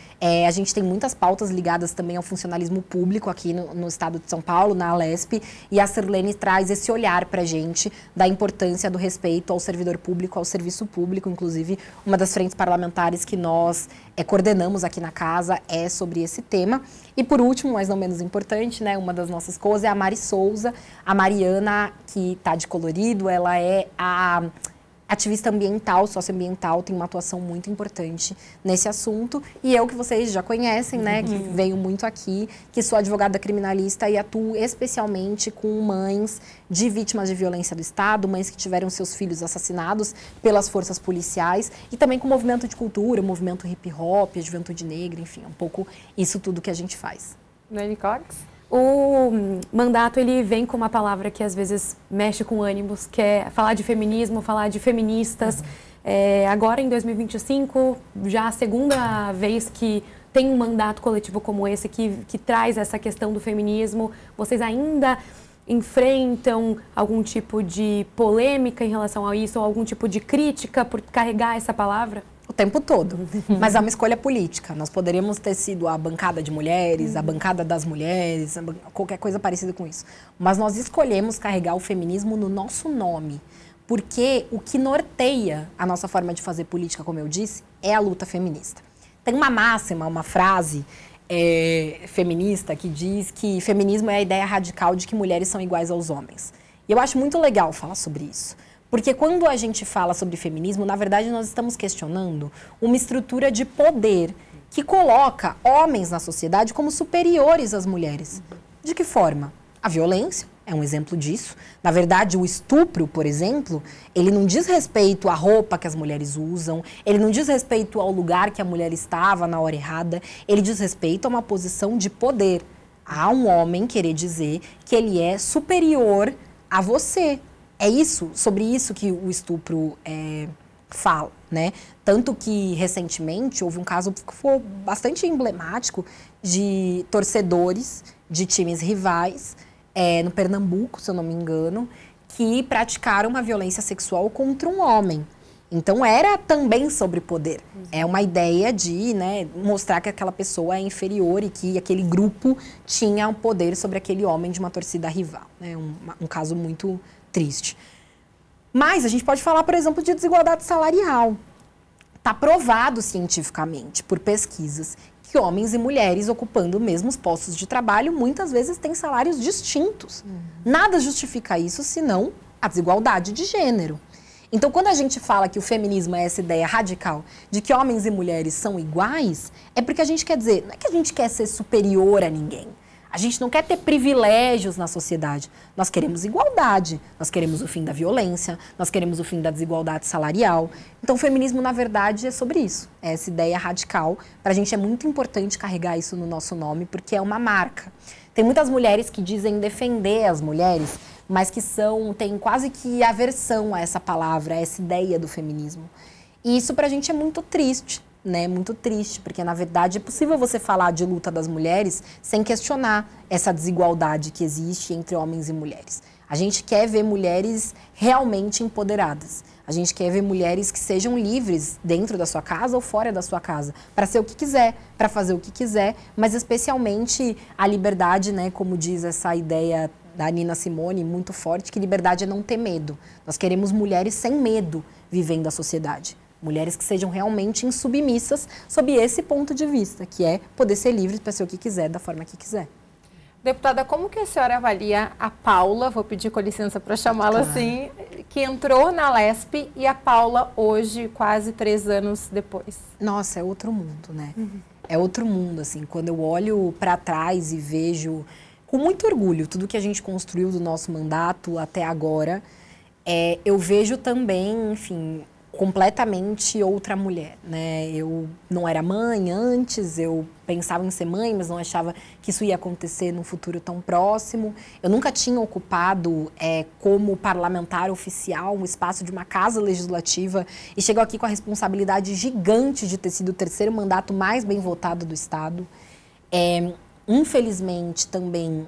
B: a gente tem muitas pautas ligadas também ao funcionalismo público aqui no estado de São Paulo, na Alesp, e a Sirlene traz esse olhar para a gente da importância do respeito ao servidor público, ao serviço público. Inclusive, uma das frentes parlamentares que nós coordenamos aqui na casa é sobre esse tema. E por último, mas não menos importante, né, uma das nossas coisas é a Mari Souza. A Mariana, que está de colorido, ela é a ativista ambiental, socioambiental, tem uma atuação muito importante nesse assunto. E eu, que vocês já conhecem, né, que venho muito aqui, que sou advogada criminalista e atuo especialmente com mães de vítimas de violência do Estado, mães que tiveram seus filhos assassinados pelas forças policiais, e também com o movimento de cultura, o movimento hip hop, a juventude negra, enfim, um pouco isso tudo que a gente faz.
F: Noeli Cox? O mandato, ele vem com uma palavra que às vezes mexe com ânimos, que é falar de feminismo, falar de feministas. Agora, em 2025, já a segunda vez que tem um mandato coletivo como esse, que traz essa questão do feminismo, vocês ainda enfrentam algum tipo de polêmica em relação a isso, ou algum tipo de crítica por carregar essa palavra?
B: O tempo todo. Mas é uma escolha política. Nós poderíamos ter sido a bancada de mulheres, a bancada das mulheres, qualquer coisa parecida com isso. Mas nós escolhemos carregar o feminismo no nosso nome. Porque o que norteia a nossa forma de fazer política, como eu disse, é a luta feminista. Tem uma máxima, uma frase feminista que diz que feminismo é a ideia radical de que mulheres são iguais aos homens. E eu acho muito legal falar sobre isso. Porque quando a gente fala sobre feminismo, na verdade nós estamos questionando uma estrutura de poder que coloca homens na sociedade como superiores às mulheres. De que forma? A violência é um exemplo disso. Na verdade, o estupro, por exemplo, ele não diz respeito à roupa que as mulheres usam, ele não diz respeito ao lugar que a mulher estava na hora errada, ele diz respeito a uma posição de poder. Há um homem querer dizer que ele é superior a você. É isso, sobre isso que o estupro fala, né? Tanto que, recentemente, houve um caso que foi bastante emblemático de torcedores de times rivais, no Pernambuco, se eu não me engano, que praticaram uma violência sexual contra um homem. Então, era também sobre poder. É uma ideia de, né, mostrar que aquela pessoa é inferior e que aquele grupo tinha um poder sobre aquele homem de uma torcida rival. É um caso muito triste. Mas a gente pode falar, por exemplo, de desigualdade salarial. Está provado cientificamente, por pesquisas, que homens e mulheres ocupando os mesmos postos de trabalho muitas vezes têm salários distintos. Nada justifica isso, senão a desigualdade de gênero. Então, quando a gente fala que o feminismo é essa ideia radical de que homens e mulheres são iguais, é porque a gente quer dizer, não é que a gente quer ser superior a ninguém. A gente não quer ter privilégios na sociedade. Nós queremos igualdade, nós queremos o fim da violência, nós queremos o fim da desigualdade salarial. Então, o feminismo, na verdade, é sobre isso. É essa ideia radical. Para a gente é muito importante carregar isso no nosso nome, porque é uma marca. Tem muitas mulheres que dizem defender as mulheres, mas que têm quase que aversão a essa palavra, a essa ideia do feminismo. E isso, para a gente, é muito triste. Né, muito triste, porque na verdade é possível você falar de luta das mulheres sem questionar essa desigualdade que existe entre homens e mulheres. A gente quer ver mulheres realmente empoderadas. A gente quer ver mulheres que sejam livres dentro da sua casa ou fora da sua casa, para ser o que quiser, para fazer o que quiser, mas especialmente a liberdade, né, como diz essa ideia da Nina Simone, muito forte, que liberdade é não ter medo. Nós queremos mulheres sem medo vivendo a sociedade. Mulheres que sejam realmente insubmissas sob esse ponto de vista, que é poder ser livre para ser o que quiser, da forma que quiser.
A: Deputada, como que a senhora avalia a Paula, vou pedir com licença para chamá-la assim, que entrou na Lespe e a Paula hoje, quase 3 anos depois?
B: Nossa, é outro mundo, né? É outro mundo, assim, quando eu olho para trás e vejo com muito orgulho tudo que a gente construiu do nosso mandato até agora, eu vejo também, enfim, completamente outra mulher, né? Eu não era mãe antes, eu pensava em ser mãe, mas não achava que isso ia acontecer num futuro tão próximo. Eu nunca tinha ocupado, como parlamentar oficial, um espaço de uma casa legislativa e chego aqui com a responsabilidade gigante de ter sido o 3º mandato mais bem votado do Estado. Infelizmente, também,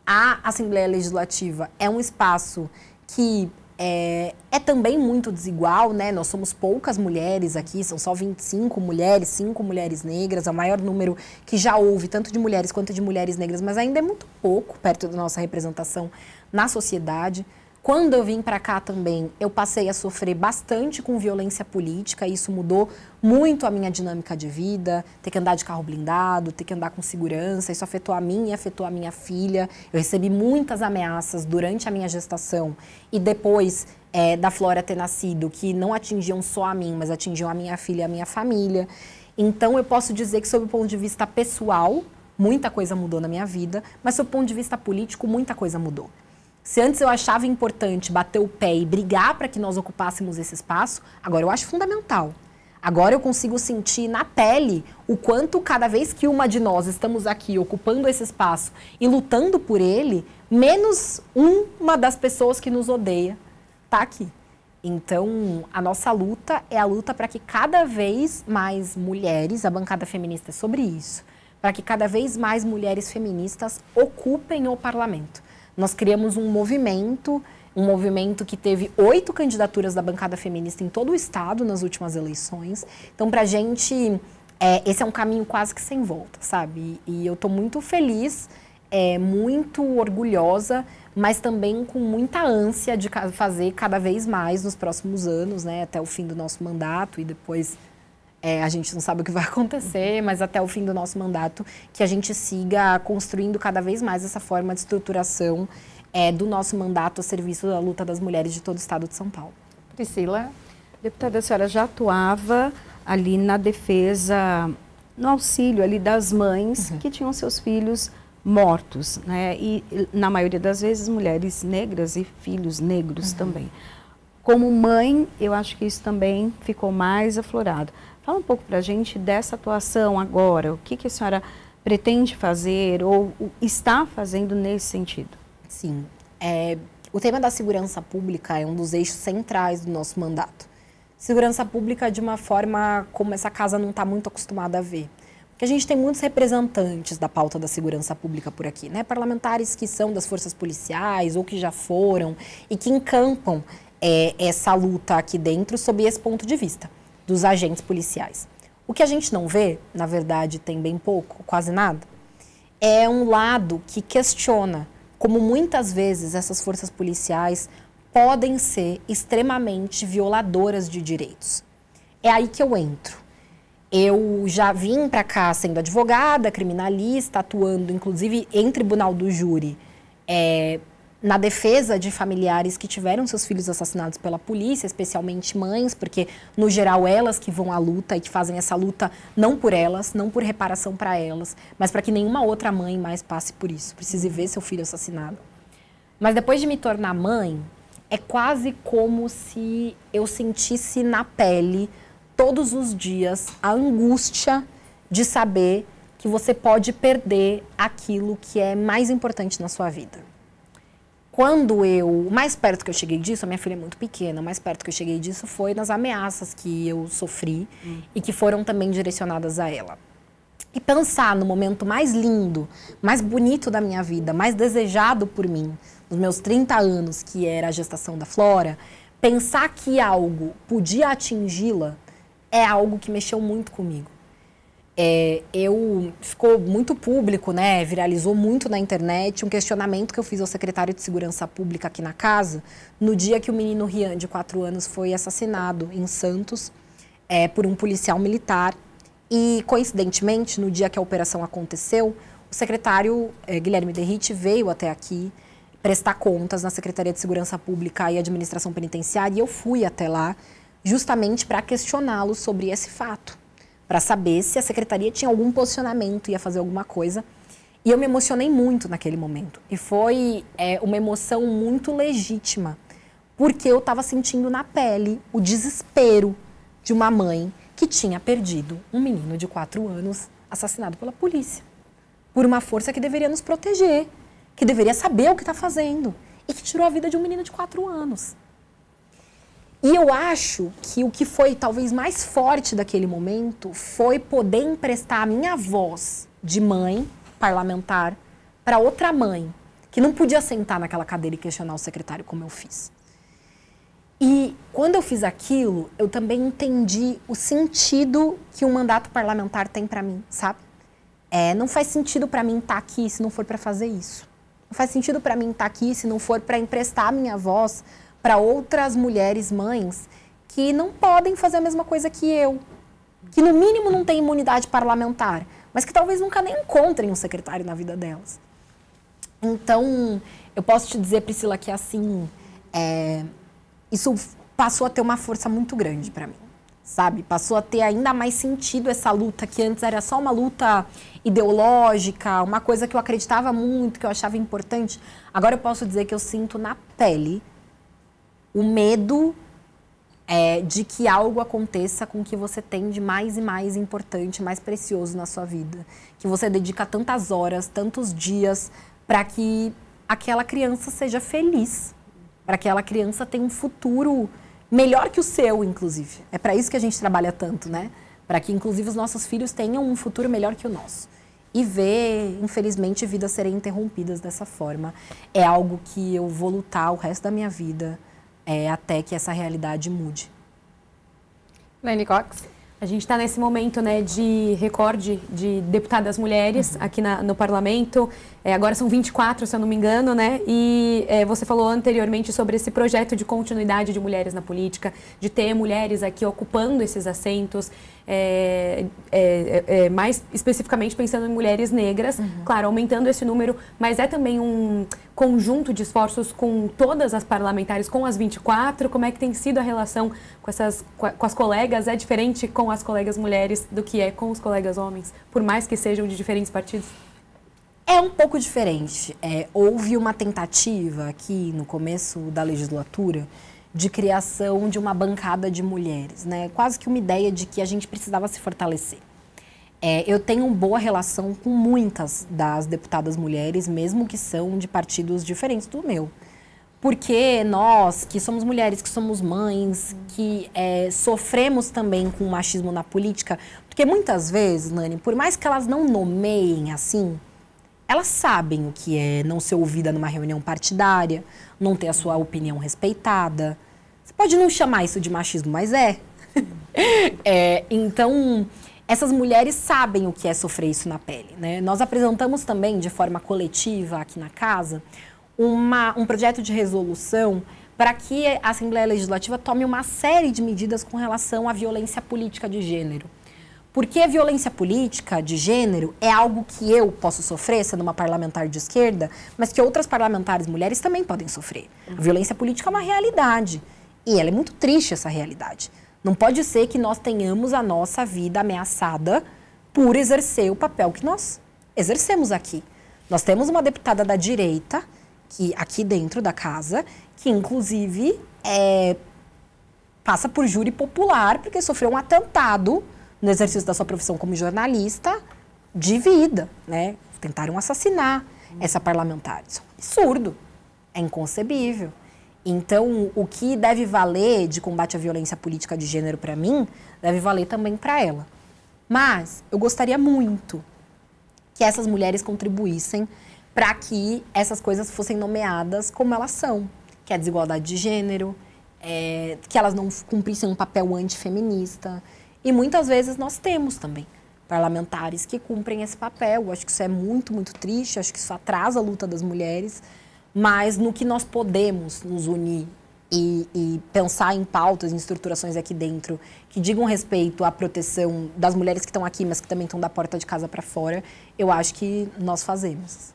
B: a Assembleia Legislativa é um espaço que é também muito desigual, né? Nós somos poucas mulheres aqui, são só 25 mulheres, 5 mulheres negras, é o maior número que já houve, tanto de mulheres quanto de mulheres negras, mas ainda é muito pouco perto da nossa representação na sociedade. Quando eu vim para cá também, eu passei a sofrer bastante com violência política, e isso mudou muito a minha dinâmica de vida, ter que andar de carro blindado, ter que andar com segurança, isso afetou a mim e afetou a minha filha. Eu recebi muitas ameaças durante a minha gestação e depois da Flora ter nascido, que não atingiam só a mim, mas atingiam a minha filha e a minha família. Então, eu posso dizer que, sob o ponto de vista pessoal, muita coisa mudou na minha vida, mas, sob o ponto de vista político, muita coisa mudou. Se antes eu achava importante bater o pé e brigar para que nós ocupássemos esse espaço, agora eu acho fundamental. Agora eu consigo sentir na pele o quanto, cada vez que uma de nós estamos aqui ocupando esse espaço e lutando por ele, menos uma das pessoas que nos odeia está aqui. Então, a nossa luta é a luta para que cada vez mais mulheres, a bancada feminista é sobre isso, para que cada vez mais mulheres feministas ocupem o parlamento. Nós criamos um movimento que teve 8 candidaturas da bancada feminista em todo o estado nas últimas eleições. Então, para a gente, esse é um caminho quase que sem volta, sabe? E eu estou muito feliz, muito orgulhosa, mas também com muita ânsia de fazer cada vez mais nos próximos anos, né, até o fim do nosso mandato, e depois a gente não sabe o que vai acontecer, mas até o fim do nosso mandato, que a gente siga construindo cada vez mais essa forma de estruturação do nosso mandato a serviço da luta das mulheres de todo o estado de São Paulo.
E: Priscila, deputada, a senhora já atuava ali na defesa, no auxílio ali das mães que tinham seus filhos mortos, né? E na maioria das vezes mulheres negras e filhos negros também. Como mãe, eu acho que isso também ficou mais aflorado. Fala um pouco pra gente dessa atuação agora, o que a senhora pretende fazer ou está fazendo nesse sentido?
B: Sim, o tema da segurança pública é um dos eixos centrais do nosso mandato. Segurança pública de uma forma como essa casa não está muito acostumada a ver. Porque a gente tem muitos representantes da pauta da segurança pública por aqui, né? Parlamentares que são das forças policiais ou que já foram e que encampam essa luta aqui dentro sob esse ponto de vista dos agentes policiais. O que a gente não vê, na verdade tem bem pouco, quase nada, é um lado que questiona como muitas vezes essas forças policiais podem ser extremamente violadoras de direitos. É aí que eu entro. Eu já vim para cá sendo advogada, criminalista, atuando inclusive em tribunal do júri, na defesa de familiares que tiveram seus filhos assassinados pela polícia, especialmente mães, porque no geral elas que vão à luta e que fazem essa luta não por elas, não por reparação para elas, mas para que nenhuma outra mãe mais passe por isso, precise ver seu filho assassinado. Mas depois de me tornar mãe, é quase como se eu sentisse na pele todos os dias a angústia de saber que você pode perder aquilo que é mais importante na sua vida. O mais perto que eu cheguei disso, a minha filha é muito pequena, o mais perto que eu cheguei disso foi nas ameaças que eu sofri e que foram também direcionadas a ela. E pensar no momento mais lindo, mais bonito da minha vida, mais desejado por mim, nos meus 30 anos, que era a gestação da Flora, pensar que algo podia atingi-la, é algo que mexeu muito comigo. Ficou muito público, né? Viralizou muito na internet um questionamento que eu fiz ao secretário de Segurança Pública aqui na casa, no dia que o menino Rian, de 4 anos, foi assassinado em Santos por um policial militar. E, coincidentemente, no dia que a operação aconteceu, o secretário Guilherme Derrite veio até aqui prestar contas na Secretaria de Segurança Pública e Administração Penitenciária, e eu fui até lá justamente para questioná-lo sobre esse fato, para saber se a secretaria tinha algum posicionamento, ia fazer alguma coisa. E eu me emocionei muito naquele momento. E foi uma emoção muito legítima, porque eu estava sentindo na pele o desespero de uma mãe que tinha perdido um menino de 4 anos assassinado pela polícia, por uma força que deveria nos proteger, que deveria saber o que está fazendo, e que tirou a vida de um menino de 4 anos. E eu acho que o que foi talvez mais forte daquele momento foi poder emprestar a minha voz de mãe parlamentar para outra mãe, que não podia sentar naquela cadeira e questionar o secretário como eu fiz. E quando eu fiz aquilo, eu também entendi o sentido que um mandato parlamentar tem para mim, sabe? Não faz sentido para mim estar aqui se não for para fazer isso. Não faz sentido para mim estar aqui se não for para emprestar a minha voz para outras mulheres, mães, que não podem fazer a mesma coisa que eu, que no mínimo não têm imunidade parlamentar, mas que talvez nunca nem encontrem um secretário na vida delas. Então, eu posso te dizer, Priscila, que assim, isso passou a ter uma força muito grande para mim, sabe? Passou a ter ainda mais sentido essa luta, que antes era só uma luta ideológica, uma coisa que eu acreditava muito, que eu achava importante. Agora eu posso dizer que eu sinto na pele o medo de que algo aconteça com o que você tem de mais e mais importante, mais precioso na sua vida. Que você dedica tantas horas, tantos dias, para que aquela criança seja feliz. Para que aquela criança tenha um futuro melhor que o seu, inclusive. É para isso que a gente trabalha tanto, né? Para que, inclusive, os nossos filhos tenham um futuro melhor que o nosso. E ver, infelizmente, vidas serem interrompidas dessa forma é algo que eu vou lutar o resto da minha vida até que essa realidade mude.
A: Laine Cox?
F: A gente está nesse momento, né, de recorde de deputadas mulheres aqui no parlamento. Agora são 24, se eu não me engano, né? E você falou anteriormente sobre esse projeto de continuidade de mulheres na política, de ter mulheres aqui ocupando esses assentos, mais especificamente pensando em mulheres negras, claro, aumentando esse número, mas é também um conjunto de esforços com todas as parlamentares, com as 24, como é que tem sido a relação com as colegas? É diferente com as colegas mulheres do que é com os colegas homens, por mais que sejam de diferentes partidos?
B: É um pouco diferente. Houve uma tentativa aqui no começo da legislatura de criação de uma bancada de mulheres, né? Quase que uma ideia de que a gente precisava se fortalecer. Eu tenho boa relação com muitas das deputadas mulheres, mesmo que são de partidos diferentes do meu. Porque nós, que somos mulheres, que somos mães, que sofremos também com o machismo na política, porque muitas vezes, Nani, por mais que elas não nomeiem assim, elas sabem o que é não ser ouvida numa reunião partidária, não ter a sua opinião respeitada. Você pode não chamar isso de machismo, mas então, essas mulheres sabem o que é sofrer isso na pele, né? Nós apresentamos também, de forma coletiva aqui na casa, um projeto de resolução para que a Assembleia Legislativa tome uma série de medidas com relação à violência política de gênero. Porque a violência política de gênero é algo que eu posso sofrer, sendo uma parlamentar de esquerda, mas que outras parlamentares mulheres também podem sofrer. A violência política é uma realidade. E ela é muito triste, essa realidade. Não pode ser que nós tenhamos a nossa vida ameaçada por exercer o papel que nós exercemos aqui. Nós temos uma deputada da direita, aqui dentro da casa, que inclusive passa por júri popular porque sofreu um atentado no exercício da sua profissão como jornalista de vida, né? Tentaram assassinar essa parlamentar. Isso é um absurdo, é inconcebível. Então, o que deve valer de combate à violência política de gênero para mim, deve valer também para ela. Mas eu gostaria muito que essas mulheres contribuíssem para que essas coisas fossem nomeadas como elas são, que é a desigualdade de gênero, que elas não cumprissem um papel antifeminista. E muitas vezes nós temos também parlamentares que cumprem esse papel. Eu acho que isso é muito, muito triste, acho que isso atrasa a luta das mulheres, mas no que nós podemos nos unir e pensar em pautas, em estruturações aqui dentro que digam respeito à proteção das mulheres que estão aqui, mas que também estão da porta de casa para fora, eu acho que nós fazemos.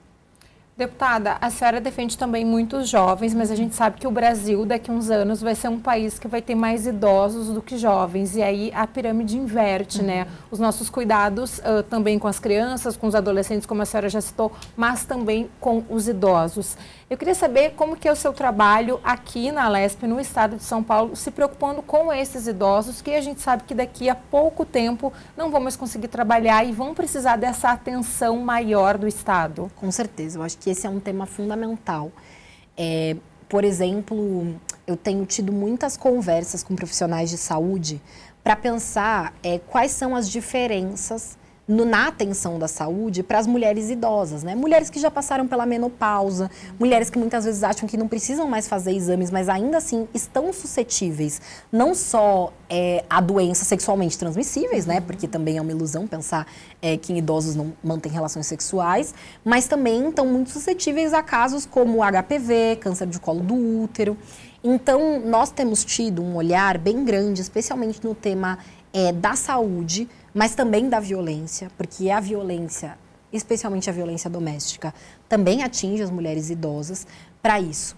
A: Deputada, a senhora defende também muitos jovens, mas a gente sabe que o Brasil, daqui a uns anos, vai ser um país que vai ter mais idosos do que jovens. E aí a pirâmide inverte, né? Os nossos cuidados também com as crianças, com os adolescentes, como a senhora já citou, mas também com os idosos. Eu queria saber como que é o seu trabalho aqui na Alesp, no estado de São Paulo, se preocupando com esses idosos, que a gente sabe que daqui a pouco tempo não vão mais conseguir trabalhar e vão precisar dessa atenção maior do Estado.
B: Com certeza, eu acho que esse é um tema fundamental. Por exemplo, eu tenho tido muitas conversas com profissionais de saúde para pensar quais são as diferenças na atenção da saúde para as mulheres idosas, né? Mulheres que já passaram pela menopausa, mulheres que muitas vezes acham que não precisam mais fazer exames, mas ainda assim estão suscetíveis não só a doenças sexualmente transmissíveis, né? Porque também é uma ilusão pensar que idosos não mantêm relações sexuais, mas também estão muito suscetíveis a casos como HPV, câncer de colo do útero. Então, nós temos tido um olhar bem grande, especialmente no tema da saúde, mas também da violência, porque a violência, especialmente a violência doméstica, também atinge as mulheres idosas. Para isso,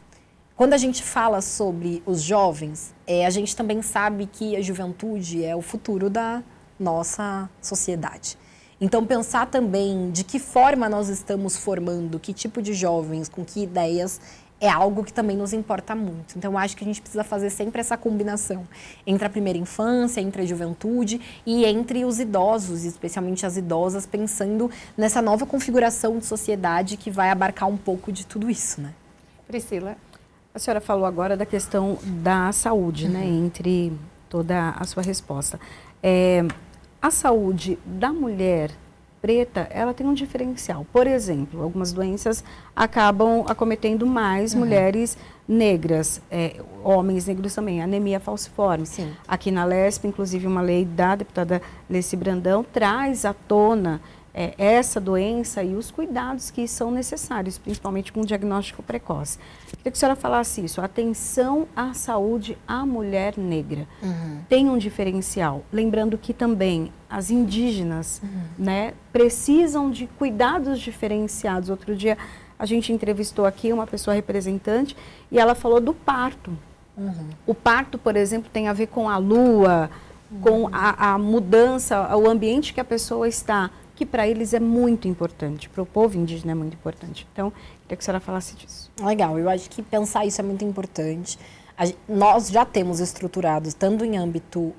B: quando a gente fala sobre os jovens, a gente também sabe que a juventude é o futuro da nossa sociedade. Então, pensar também de que forma nós estamos formando, que tipo de jovens, com que ideias, é algo que também nos importa muito. Então, eu acho que a gente precisa fazer sempre essa combinação entre a primeira infância, entre a juventude e entre os idosos, especialmente as idosas, pensando nessa nova configuração de sociedade que vai abarcar um pouco de tudo isso, né?
A: Priscila?
E: A senhora falou agora da questão da saúde, né, entre toda a sua resposta. A saúde da mulher preta, ela tem um diferencial. Por exemplo, algumas doenças acabam acometendo mais mulheres negras, homens negros também, anemia falciforme.
B: Sim.
E: Aqui na LESP, inclusive, uma lei da deputada Leci Brandão traz à tona essa doença e os cuidados que são necessários, principalmente com o diagnóstico precoce. Queria que a senhora falasse isso. Atenção à saúde à mulher negra. Tem um diferencial. Lembrando que também as indígenas, né, precisam de cuidados diferenciados. Outro dia a gente entrevistou aqui uma pessoa representante e ela falou do parto. O parto, por exemplo, tem a ver com a lua, com a mudança, o ambiente que a pessoa está, que para eles é muito importante, para o povo indígena é muito importante. Então, queria que a senhora falasse disso.
B: Legal, eu acho que pensar isso é muito importante. Nós já temos estruturados, tanto em âmbito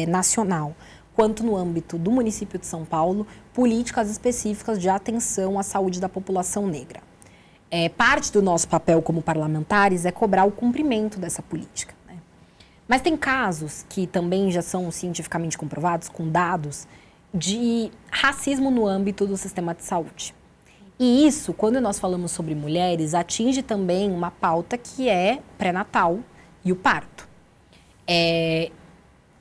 B: nacional, quanto no âmbito do município de São Paulo, políticas específicas de atenção à saúde da população negra. Parte do nosso papel como parlamentares é cobrar o cumprimento dessa política, né? Mas tem casos que também já são cientificamente comprovados, com dados, de racismo no âmbito do sistema de saúde. E isso, quando nós falamos sobre mulheres, atinge também uma pauta que é pré-natal e o parto.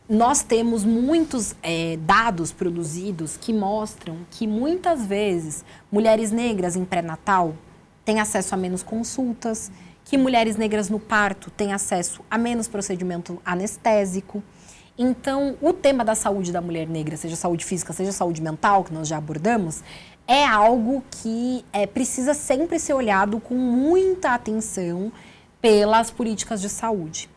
B: Nós temos muitos dados produzidos que mostram que muitas vezes mulheres negras em pré-natal têm acesso a menos consultas, que mulheres negras no parto têm acesso a menos procedimento anestésico. Então, o tema da saúde da mulher negra, seja saúde física, seja saúde mental, que nós já abordamos, é algo que precisa sempre ser olhado com muita atenção pelas políticas de saúde.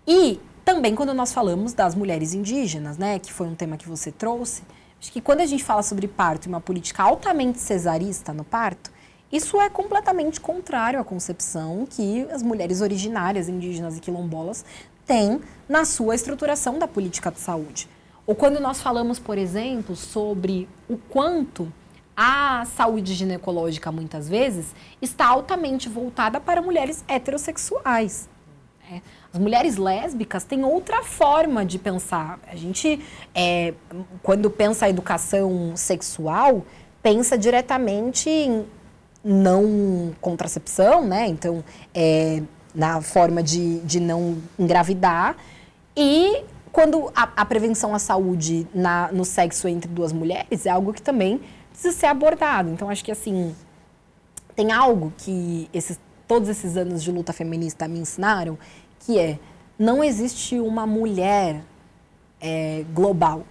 B: E também quando nós falamos das mulheres indígenas, né, que foi um tema que você trouxe, acho que quando a gente fala sobre parto e uma política altamente cesarista no parto, isso é completamente contrário à concepção que as mulheres originárias, indígenas e quilombolas têm na sua estruturação da política de saúde. Ou quando nós falamos, por exemplo, sobre o quanto a saúde ginecológica, muitas vezes, está altamente voltada para mulheres heterossexuais. As mulheres lésbicas têm outra forma de pensar. A gente, quando pensa a educação sexual, pensa diretamente em não contracepção, né? Então, na forma de não engravidar. E quando a prevenção à saúde no sexo entre duas mulheres é algo que também precisa ser abordado. Então, acho que, assim, tem algo que todos esses anos de luta feminista me ensinaram, que não existe uma mulher global.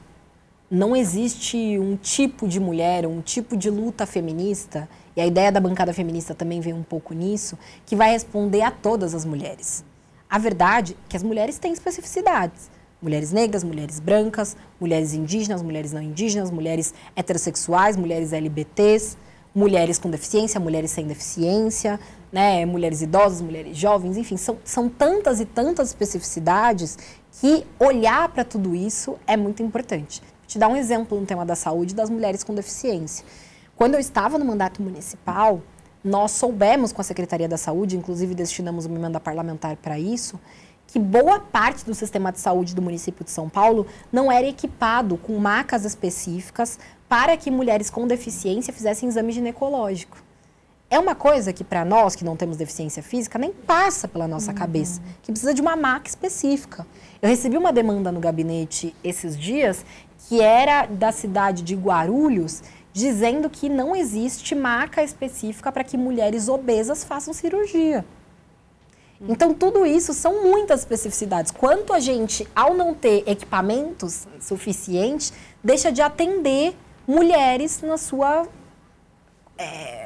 B: Não existe um tipo de mulher, um tipo de luta feminista, e a ideia da bancada feminista também vem um pouco nisso, que vai responder a todas as mulheres. A verdade é que as mulheres têm especificidades. Mulheres negras, mulheres brancas, mulheres indígenas, mulheres não indígenas, mulheres heterossexuais, mulheres LGBTs, mulheres com deficiência, mulheres sem deficiência, né, mulheres idosas, mulheres jovens, enfim, são tantas e tantas especificidades que olhar para tudo isso é muito importante. Vou te dar um exemplo no tema da saúde das mulheres com deficiência. Quando eu estava no mandato municipal, nós soubemos com a Secretaria da Saúde, inclusive destinamos uma emenda parlamentar para isso, que boa parte do sistema de saúde do município de São Paulo não era equipado com macas específicas para que mulheres com deficiência fizessem exame ginecológico. É uma coisa que para nós, que não temos deficiência física, nem passa pela nossa cabeça, que precisa de uma maca específica. Eu recebi uma demanda no gabinete esses dias, que era da cidade de Guarulhos, dizendo que não existe maca específica para que mulheres obesas façam cirurgia. Então, tudo isso são muitas especificidades. Quanto a gente, ao não ter equipamentos suficientes, deixa de atender mulheres na sua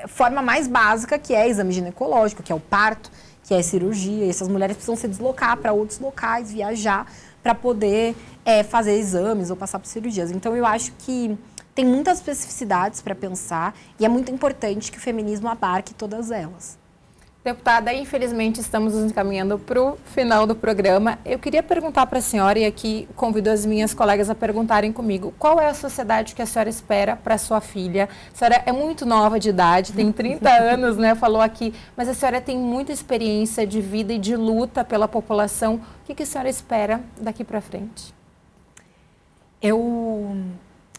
B: forma mais básica, que é exame ginecológico, que é o parto, que é cirurgia. E essas mulheres precisam se deslocar para outros locais, viajar, para poder fazer exames ou passar por cirurgias. Então, eu acho que tem muitas especificidades para pensar e é muito importante que o feminismo abarque todas elas.
A: Deputada, infelizmente estamos nos encaminhando para o final do programa. Eu queria perguntar para a senhora, e aqui convido as minhas colegas a perguntarem comigo, qual é a sociedade que a senhora espera para sua filha? A senhora é muito nova de idade, tem 30 anos, né, falou aqui, mas a senhora tem muita experiência de vida e de luta pela população. O que a senhora espera daqui para frente?
B: Eu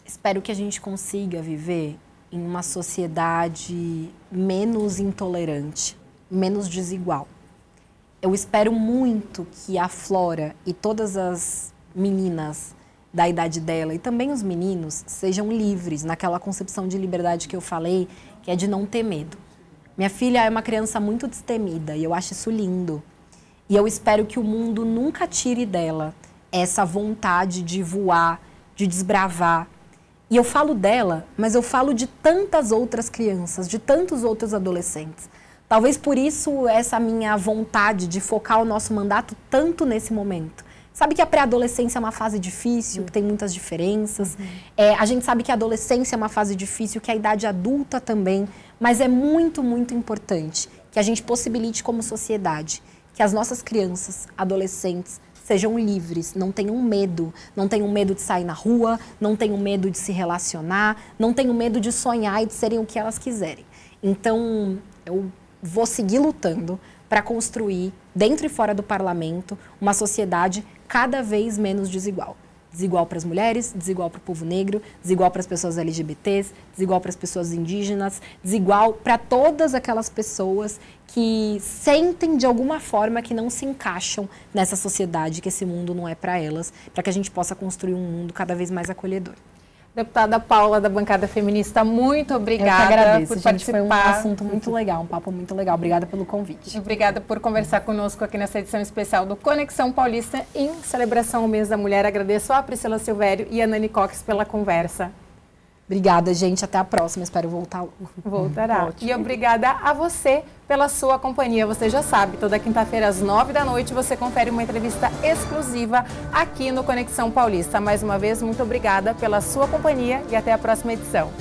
B: espero que a gente consiga viver em uma sociedade menos intolerante, menos desigual. Eu espero muito que a Flora e todas as meninas da idade dela e também os meninos sejam livres naquela concepção de liberdade que eu falei, que é de não ter medo. Minha filha é uma criança muito destemida e eu acho isso lindo. E eu espero que o mundo nunca tire dela essa vontade de voar, de desbravar. E eu falo dela, mas eu falo de tantas outras crianças, de tantos outros adolescentes. Talvez por isso essa minha vontade de focar o nosso mandato tanto nesse momento. Sabe que a pré-adolescência é uma fase difícil, que tem muitas diferenças. A gente sabe que a adolescência é uma fase difícil, que a idade adulta também. Mas é muito, muito importante que a gente possibilite como sociedade que as nossas crianças, adolescentes, sejam livres, não tenham medo de sair na rua, não tenham medo de se relacionar, não tenham medo de sonhar e de serem o que elas quiserem. Então, eu vou seguir lutando para construir, dentro e fora do parlamento, uma sociedade cada vez menos desigual. Desigual para as mulheres, desigual para o povo negro, desigual para as pessoas LGBTs, desigual para as pessoas indígenas, desigual para todas aquelas pessoas que sentem de alguma forma que não se encaixam nessa sociedade, que esse mundo não é para elas, para que a gente possa construir um mundo cada vez mais acolhedor.
A: Deputada Paula, da bancada feminista, muito obrigada.
B: Eu que agradeço,
A: por
B: participar. Foi um
A: participar.
B: assunto muito legal, um papo muito legal. Obrigada pelo convite.
A: Obrigada por conversar conosco aqui nessa edição especial do Conexão Paulista em celebração ao mês da mulher. Agradeço a Priscila Silvério e a Nani Cox pela conversa.
B: Obrigada, gente. Até a próxima. Espero voltar.
A: Voltará. E obrigada a você pela sua companhia. Você já sabe, toda quinta-feira às 9 da noite você confere uma entrevista exclusiva aqui no Conexão Paulista. Mais uma vez, muito obrigada pela sua companhia e até a próxima edição.